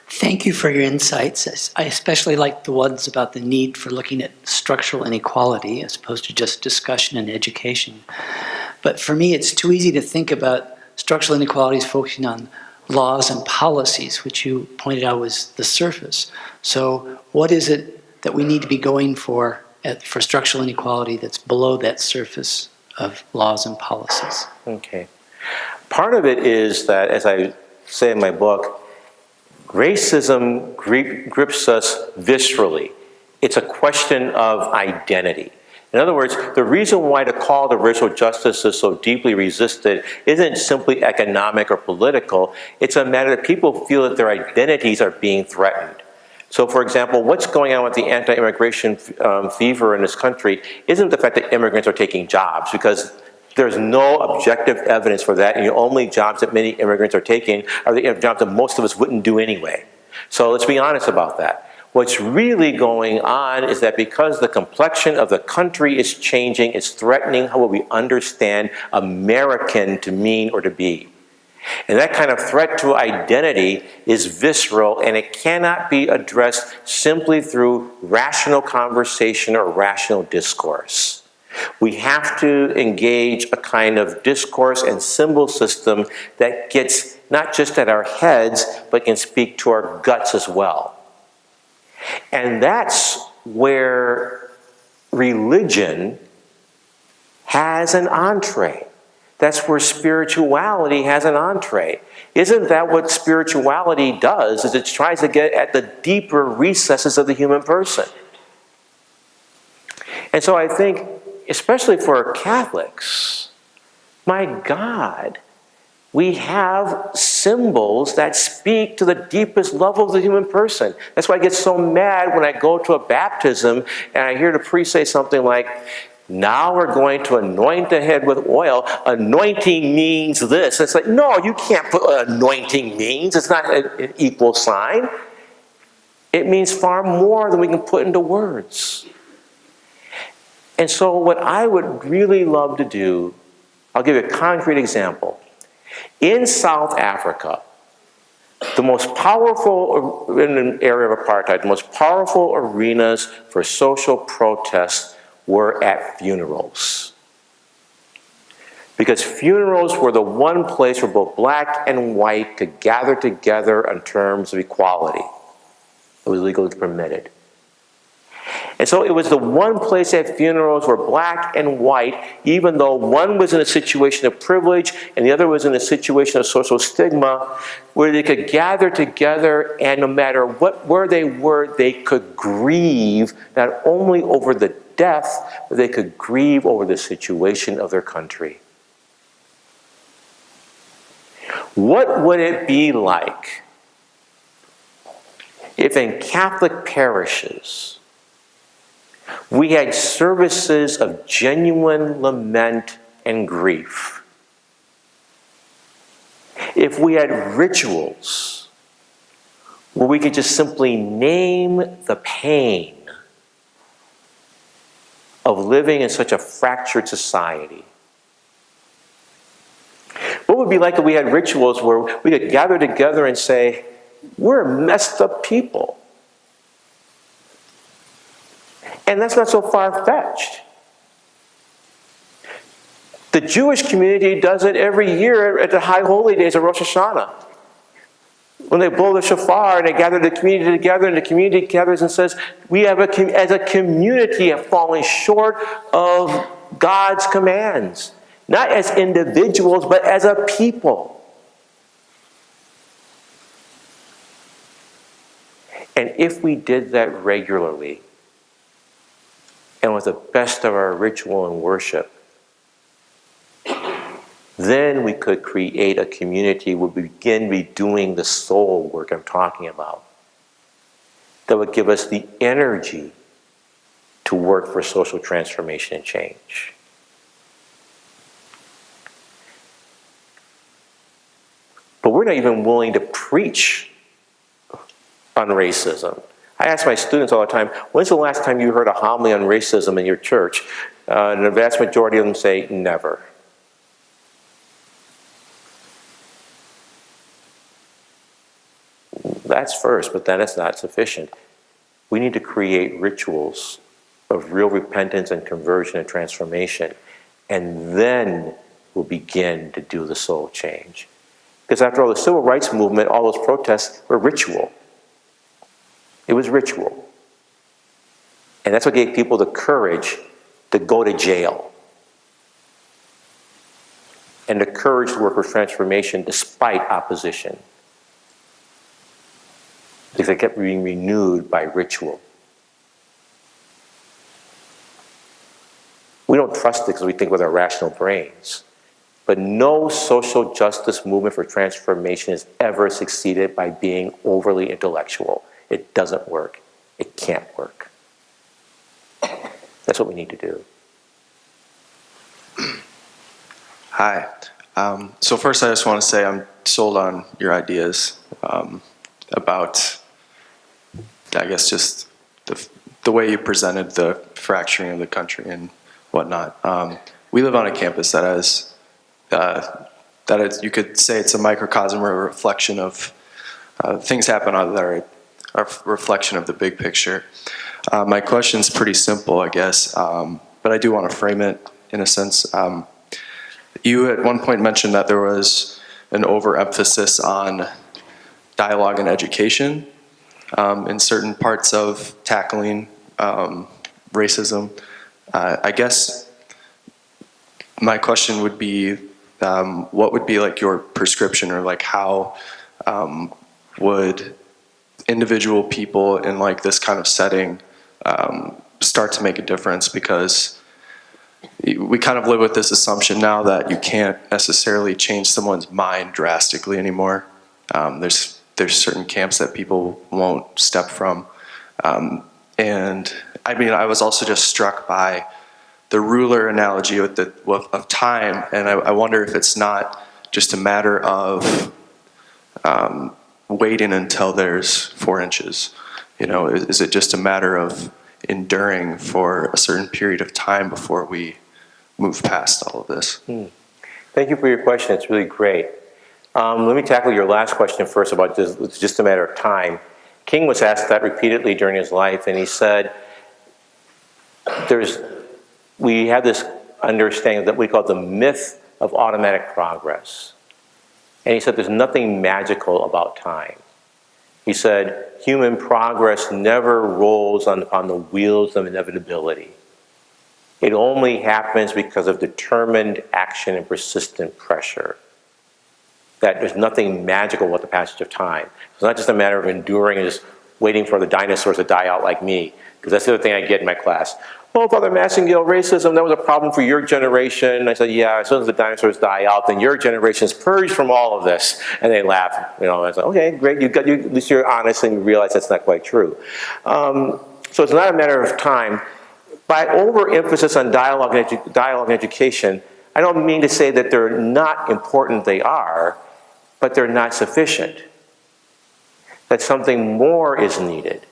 Thank you for your insights. I especially like the ones about the need for looking at structural inequality as opposed to just discussion and education. But for me, it's too easy to think about structural inequalities focusing on laws and policies, which you pointed out was the surface. So what is it that we need to be going for structural inequality that's below that surface of laws and policies?
Okay. Part of it is that, as I say in my book, racism grips us viscerally. It's a question of identity. In other words, the reason why the call to racial justice is so deeply resisted isn't simply economic or political. It's a matter that people feel that their identities are being threatened. So, for example, what's going on with the anti-immigration fever in this country isn't the fact that immigrants are taking jobs, because there's no objective evidence for that, and the only jobs that many immigrants are taking are the jobs that most of us wouldn't do anyway. So let's be honest about that. What's really going on is that because the complexion of the country is changing, it's threatening how we understand American to mean or to be. And that kind of threat to identity is visceral, and it cannot be addressed simply through rational conversation or rational discourse. We have to engage a kind of discourse and symbol system that gets not just at our heads, but can speak to our guts as well. And that's where religion has an entree. That's where spirituality has an entree. Isn't that what spirituality does? Is it tries to get at the deeper recesses of the human person. And so I think, especially for Catholics, my God, we have symbols that speak to the deepest level of the human person. That's why I get so mad when I go to a baptism and I hear the priest say something like, now we're going to anoint the head with oil. Anointing means this. It's like, no, you can't put what anointing means. It's not an equal sign. It means far more than we can put into words. And so what I would really love to do, I'll give you a concrete example. In South Africa, the most powerful, in an area of apartheid, the most powerful arenas for social protests were at funerals. Because funerals were the one place where both black and white could gather together on terms of equality. It was legally permitted. And so it was the one place at funerals where black and white, even though one was in a situation of privilege and the other was in a situation of social stigma, where they could gather together, and no matter where they were, they could grieve not only over the death, but they could grieve over the situation of their country. What would it be like if in Catholic parishes we had services of genuine lament and grief? If we had rituals where we could just simply name the pain of living in such a fractured society? What would it be like if we had rituals where we could gather together and say, we're messed up people? And that's not so far-fetched. The Jewish community does it every year at the High Holy Days of Rosh Hashanah. When they blow the shofar and they gather the community together, and the community gathers and says, we have as a community have fallen short of God's commands. Not as individuals, but as a people. And if we did that regularly, and with the best of our ritual and worship, then we could create a community where we begin be doing the soul work I'm talking about. That would give us the energy to work for social transformation and change. But we're not even willing to preach on racism. I ask my students all the time, when's the last time you heard a homily on racism in your church? And the vast majority of them say, never. That's first, but then it's not sufficient. We need to create rituals of real repentance and conversion and transformation, and then we'll begin to do the soul change. Because after all, the civil rights movement, all those protests were ritual. It was ritual. And that's what gave people the courage to go to jail. And the courage to work for transformation despite opposition. Because they kept being renewed by ritual. We don't trust it because we think with our rational brains. But no social justice movement for transformation has ever succeeded by being overly intellectual. It doesn't work. It can't work. That's what we need to do.
Hi. So first I just want to say I'm sold on your ideas about, I guess, just the way you presented the fracturing of the country and whatnot. We live on a campus that has, you could say it's a microcosm or a reflection of things happen that are a reflection of the big picture. My question's pretty simple, I guess, but I do want to frame it in a sense. You at one point mentioned that there was an overemphasis on dialogue and education in certain parts of tackling racism. I guess my question would be, what would be like your prescription, or like how would individual people in like this kind of setting start to make a difference? Because we kind of live with this assumption now that you can't necessarily change someone's mind drastically anymore. There's certain camps that people won't step from. And I mean, I was also just struck by the ruler analogy of time, and I wonder if it's not just a matter of waiting until there's 4 inches. You know, is it just a matter of enduring for a certain period of time before we move past all of this?
Thank you for your question. It's really great. Let me tackle your last question first about it's just a matter of time. King was asked that repeatedly during his life, and he said, we have this understanding that we call the myth of automatic progress. And he said there's nothing magical about time. He said human progress never rolls on the wheels of inevitability. It only happens because of determined action and persistent pressure. That there's nothing magical about the passage of time. It's not just a matter of enduring and just waiting for the dinosaurs to die out like me, because that's the other thing I get in my class. Oh, Father Massingale, racism, that was a problem for your generation. And I said, yeah, as soon as the dinosaurs die out, then your generation is purged from all of this. And they laugh. You know, I was like, okay, great, at least you're honest and you realize that's not quite true. So it's not a matter of time. By overemphasis on dialogue and education, I don't mean to say that they're not important, they are, but they're not sufficient. That something more is needed.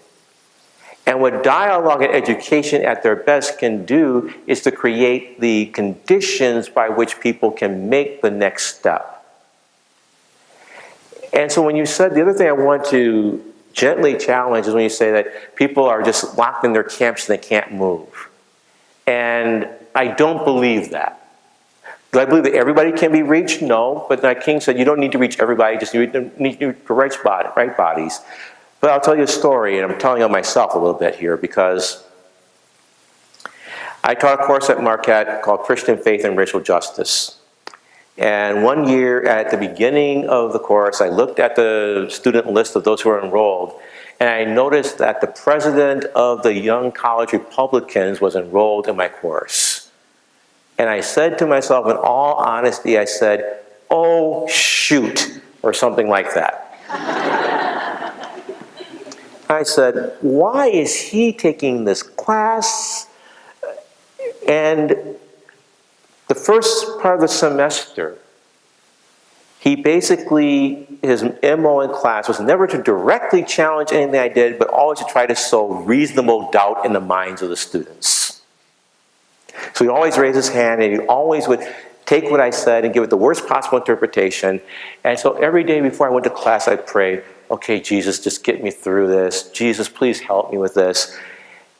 And what dialogue and education at their best can do is to create the conditions by which people can make the next step. And so when you said, the other thing I want to gently challenge is when you say that people are just locked in their camps and they can't move. And I don't believe that. Do I believe that everybody can be reached? No. But like King said, you don't need to reach everybody, just need to reach the right bodies. But I'll tell you a story, and I'm telling on myself a little bit here, because I taught a course at Marquette called Christian Faith and Racial Justice. And one year at the beginning of the course, I looked at the student list of those who were enrolled, and I noticed that the president of the Young College Republicans was enrolled in my course. And I said to myself, in all honesty, I said, oh, shoot, or something like that. I said, why is he taking this class? And the first part of the semester, he basically, his MO in class was never to directly challenge anything I did, but always to try to sow reasonable doubt in the minds of the students. So he always raised his hand, and he always would take what I said and give it the worst possible interpretation. And so every day before I went to class, I'd pray, okay, Jesus, just get me through this. Jesus, please help me with this.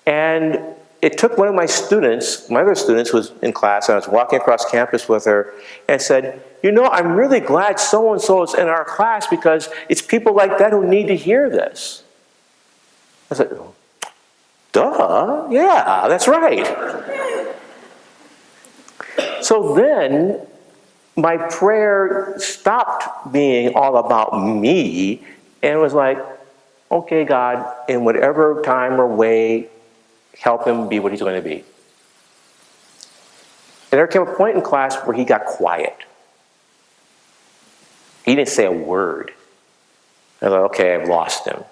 And it took one of my students, my other students who was in class, and I was walking across campus with her, and said, I'm really glad so-and-so is in our class because it's people like that who need to hear this. I said, duh, yeah, that's right. So then my prayer stopped being all about me and was like, okay, God, in whatever time or way, help him be what he's going to be. And there came a point in class where he got quiet. He didn't say a word. I thought, okay, I've lost him.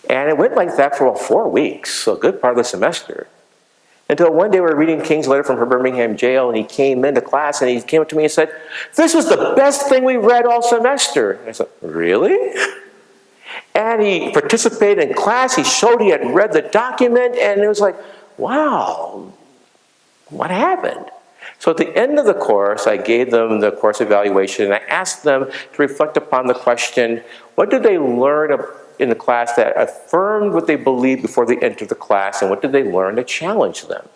And it went like that for about 4 weeks, so a good part of the semester. Until one day we were reading King's letter from her Birmingham jail, and he came into class and he came up to me and said, this was the best thing we read all semester. And I said, really? And he participated in class, he showed he had read the document, and it was like, wow, what happened? So at the end of the course, I gave them the course evaluation, and I asked them to reflect upon the question, what did they learn in the class that affirmed what they believed before they entered the class, and what did they learn to challenge them?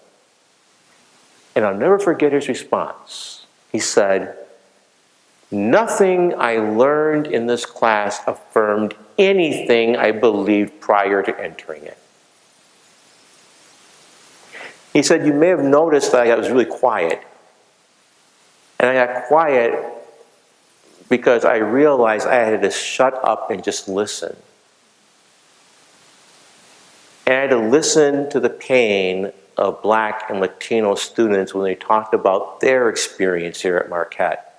And I'll never forget his response. He said, nothing I learned in this class affirmed anything I believed prior to entering it. He said, you may have noticed that I was really quiet. And I got quiet because I realized I had to shut up and just listen. And I had to listen to the pain of Black and Latino students when they talked about their experience here at Marquette.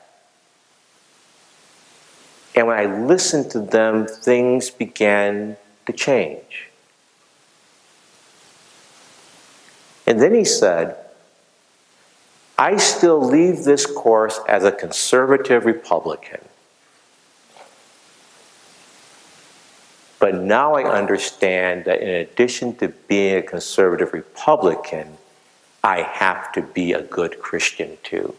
And when I listened to them, things began to change. And then he said, I still leave this course as a conservative Republican. But now I understand that in addition to being a conservative Republican, I have to be a good Christian too.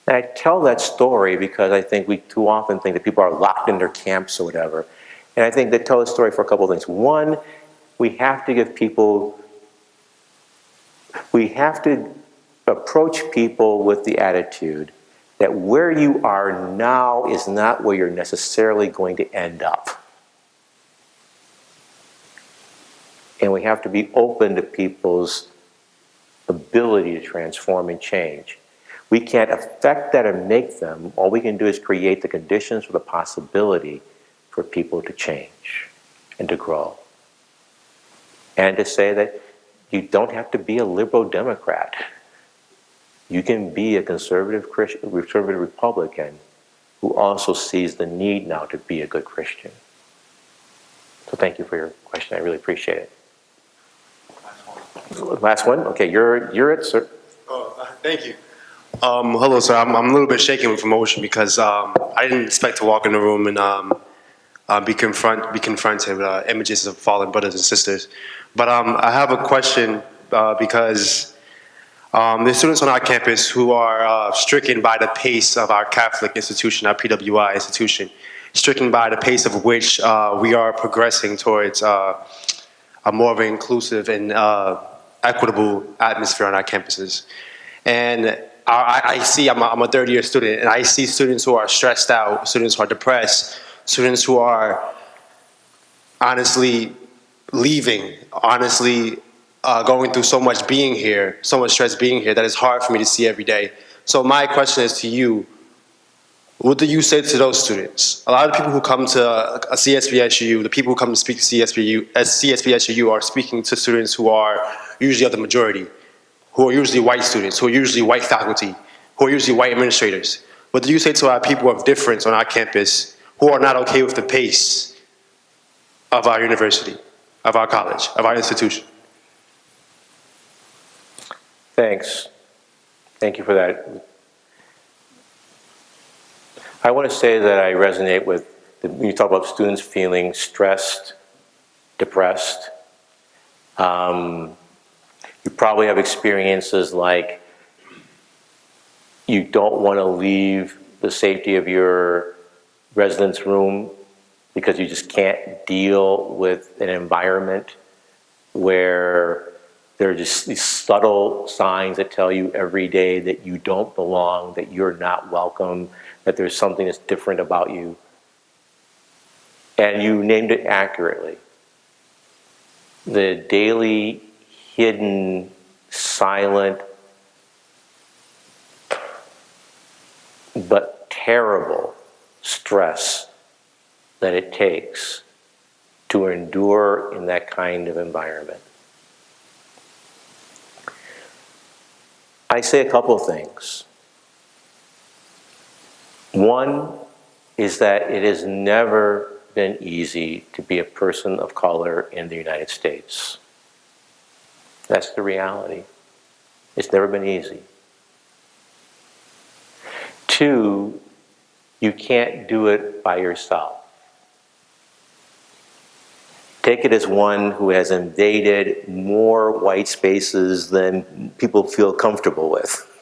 And I tell that story because I think we too often think that people are locked in their camps or whatever. And I think they tell the story for a couple of things. One, we have to approach people with the attitude that where you are now is not where you're necessarily going to end up. And we have to be open to people's ability to transform and change. We can't affect that or make them. All we can do is create the conditions for the possibility for people to change and to grow. And to say that you don't have to be a liberal Democrat. You can be a conservative Christian, conservative Republican who also sees the need now to be a good Christian. So thank you for your question. I really appreciate it. Last one? Okay, you're it, sir.
Thank you. Hello, sir. I'm a little bit shaken with emotion because I didn't expect to walk in the room and be confronted with images of fallen brothers and sisters. But I have a question because there's students on our campus who are stricken by the pace of our Catholic institution, our PWI institution, stricken by the pace of which we are progressing towards a more of an inclusive and equitable atmosphere on our campuses. And I see, I'm a third-year student, and I see students who are stressed out, students who are depressed, students who are honestly leaving, honestly going through so much being here, so much stress being here that it's hard for me to see every day. So my question is to you, what do you say to those students? A lot of people who come to a CSBSU, the people who come to speak to CSBSU are speaking to students who are usually of the majority, who are usually white students, who are usually white faculty, who are usually white administrators. What do you say to our people of difference on our campus who are not okay with the pace of our university, of our college, of our institution?
Thanks. Thank you for that. I want to say that I resonate with, when you talk about students feeling stressed, depressed. You probably have experiences like you don't want to leave the safety of your residence room because you just can't deal with an environment where there are just these subtle signs that tell you every day that you don't belong, that you're not welcome, that there's something that's different about you. And you named it accurately. The daily, hidden, silent, but terrible stress that it takes to endure in that kind of environment. I say a couple of things. One is that it has never been easy to be a person of color in the United States. That's the reality. It's never been easy. Two, you can't do it by yourself. Take it as one who has invaded more white spaces than people feel comfortable with.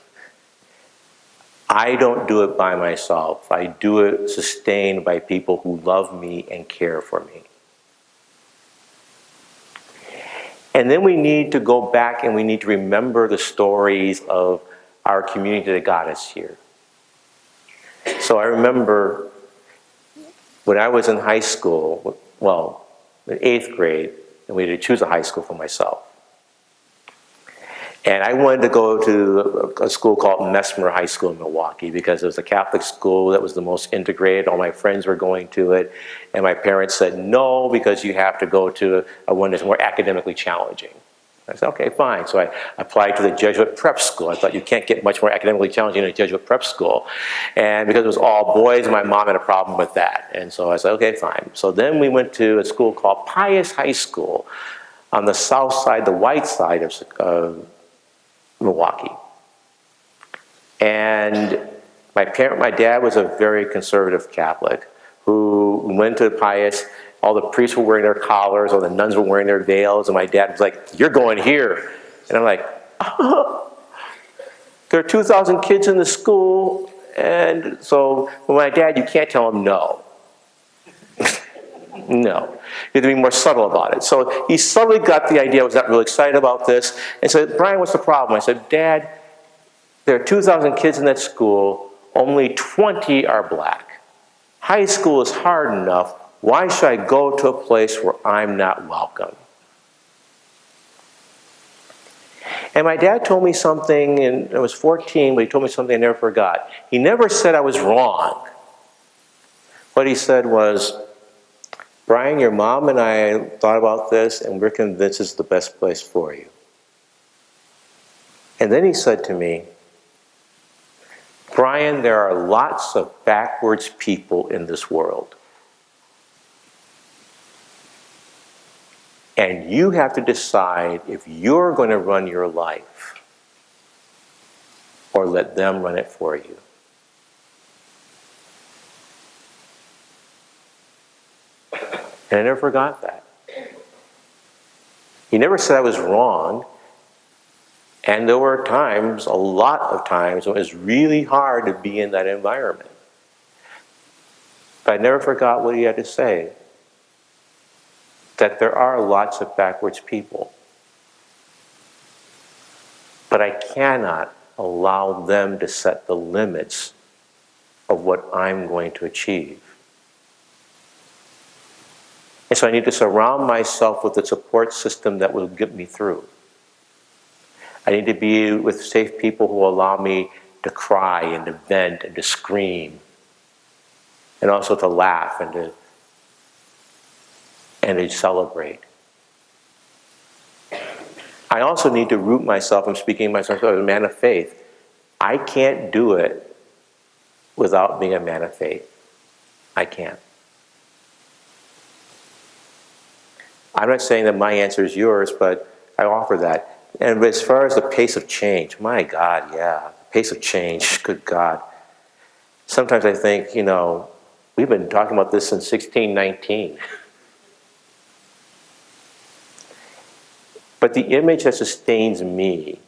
I don't do it by myself. I do it sustained by people who love me and care for me. And then we need to go back and we need to remember the stories of our community that got us here. So I remember when I was in high school, well, in 8th grade, and we had to choose a high school for myself. And I wanted to go to a school called Mesmer High School in Milwaukee because it was a Catholic school that was the most integrated. All my friends were going to it. And my parents said, no, because you have to go to a one that's more academically challenging. I said, okay, fine. So I applied to the Jesuit prep school. I thought you can't get much more academically challenging than a Jesuit prep school. And because it was all boys, my mom had a problem with that. And so I said, okay, fine. So then we went to a school called Pius High School on the south side, the white side of Milwaukee. And my dad was a very conservative Catholic who went to Pius. All the priests were wearing their collars, all the nuns were wearing their veils, and my dad was like, you're going here. And I'm like, oh. There are 2,000 kids in the school, and so with my dad, you can't tell him no. No. You have to be more subtle about it. So he subtly got the idea I was not really excited about this, and said, Brian, what's the problem? I said, Dad, there are 2,000 kids in that school, only 20 are black. High school is hard enough. Why should I go to a place where I'm not welcome? And my dad told me something, and I was 14, but he told me something I never forgot. He never said I was wrong. What he said was, Brian, your mom and I thought about this, and we're convinced it's the best place for you. And then he said to me, Brian, there are lots of backwards people in this world. And you have to decide if you're going to run your life or let them run it for you. And I never forgot that. He never said I was wrong. And there were times, a lot of times, when it was really hard to be in that environment. But I never forgot what he had to say. That there are lots of backwards people. But I cannot allow them to set the limits of what I'm going to achieve. And so I need to surround myself with a support system that will get me through. I need to be with safe people who allow me to cry and to vent and to scream. And also to laugh and to celebrate. I also need to root myself, I'm speaking myself as a man of faith. I can't do it without being a man of faith. I can't. I'm not saying that my answer is yours, but I offer that. And as far as the pace of change, my God, yeah, pace of change, good God. Sometimes I think, we've been talking about this since 1619. But the image that sustains me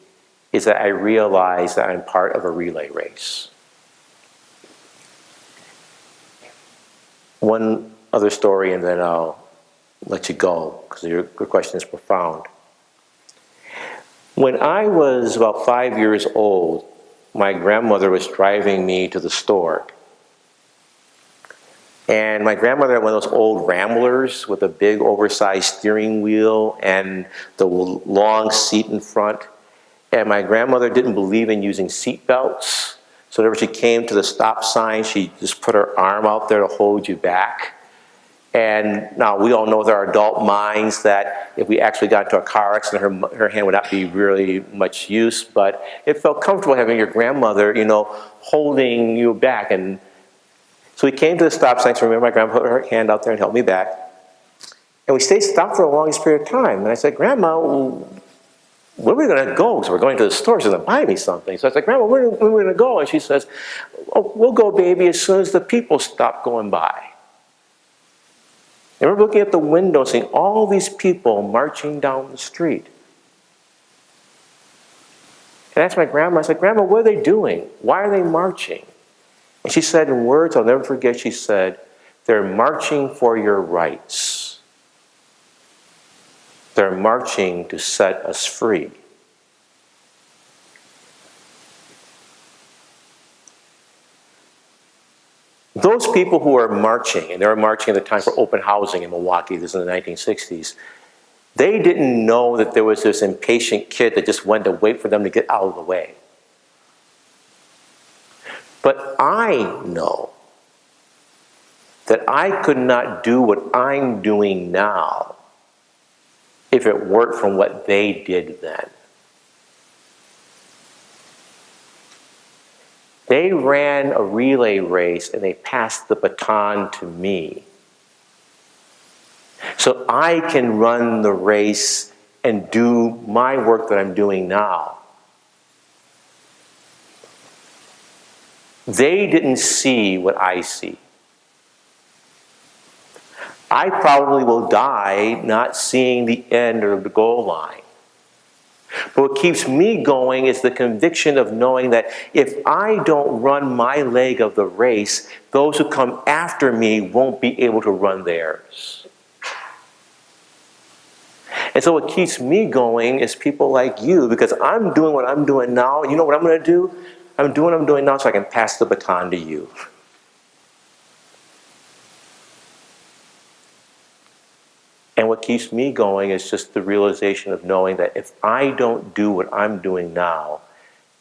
is that I realize that I'm part of a relay race. One other story, and then I'll let you go, because your question is profound. When I was about 5 years old, my grandmother was driving me to the store. And my grandmother had one of those old Ramblers with a big oversized steering wheel and the long seat in front. And my grandmother didn't believe in using seat belts. So whenever she came to the stop sign, she just put her arm out there to hold you back. And now we all know with our adult minds that if we actually got into a car accident, her hand would not be really much use. But it felt comfortable having your grandmother, holding you back. And so we came to the stop sign. So remember, my grandma put her hand out there and held me back. And we stayed stopped for the longest period of time. And I said, Grandma, where are we going to go? So we're going to the store. She's going to buy me something. So I said, Grandma, where are we going to go? And she says, oh, we'll go, baby, as soon as the people stop going by. And we're looking at the window, seeing all these people marching down the street. And I asked my grandma, I said, Grandma, what are they doing? Why are they marching? And she said in words I'll never forget, she said, they're marching for your rights. They're marching to set us free. Those people who are marching, and they were marching at the time for open housing in Milwaukee, this is in the 1960s, they didn't know that there was this impatient kid that just wanted to wait for them to get out of the way. But I know that I could not do what I'm doing now if it weren't from what they did then. They ran a relay race and they passed the baton to me. So I can run the race and do my work that I'm doing now. They didn't see what I see. I probably will die not seeing the end or the goal line. But what keeps me going is the conviction of knowing that if I don't run my leg of the race, those who come after me won't be able to run theirs. And so what keeps me going is people like you, because I'm doing what I'm doing now. You know what I'm going to do? I'm doing what I'm doing now so I can pass the baton to you. And what keeps me going is just the realization of knowing that if I don't do what I'm doing now,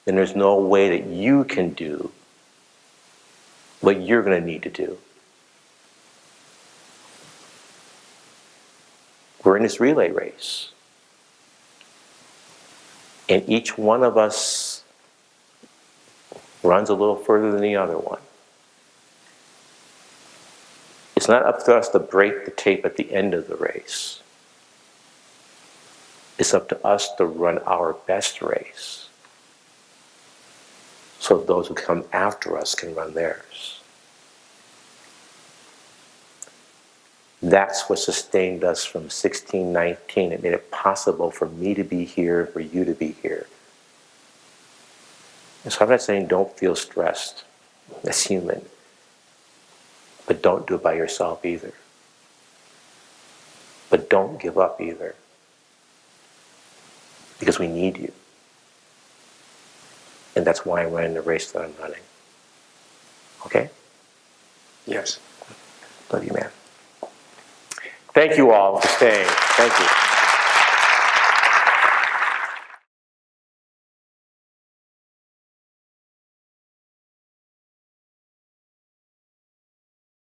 then there's no way that you can do what you're going to need to do. We're in this relay race. And each one of us runs a little further than the other one. It's not up to us to break the tape at the end of the race. It's up to us to run our best race so those who come after us can run theirs. That's what sustained us from 1619. It made it possible for me to be here, for you to be here. And so I'm not saying don't feel stressed. That's human. But don't do it by yourself either. But don't give up either. Because we need you. And that's why I'm running the race that I'm running. Okay?
Yes.
Love you, man. Thank you all for staying. Thank you.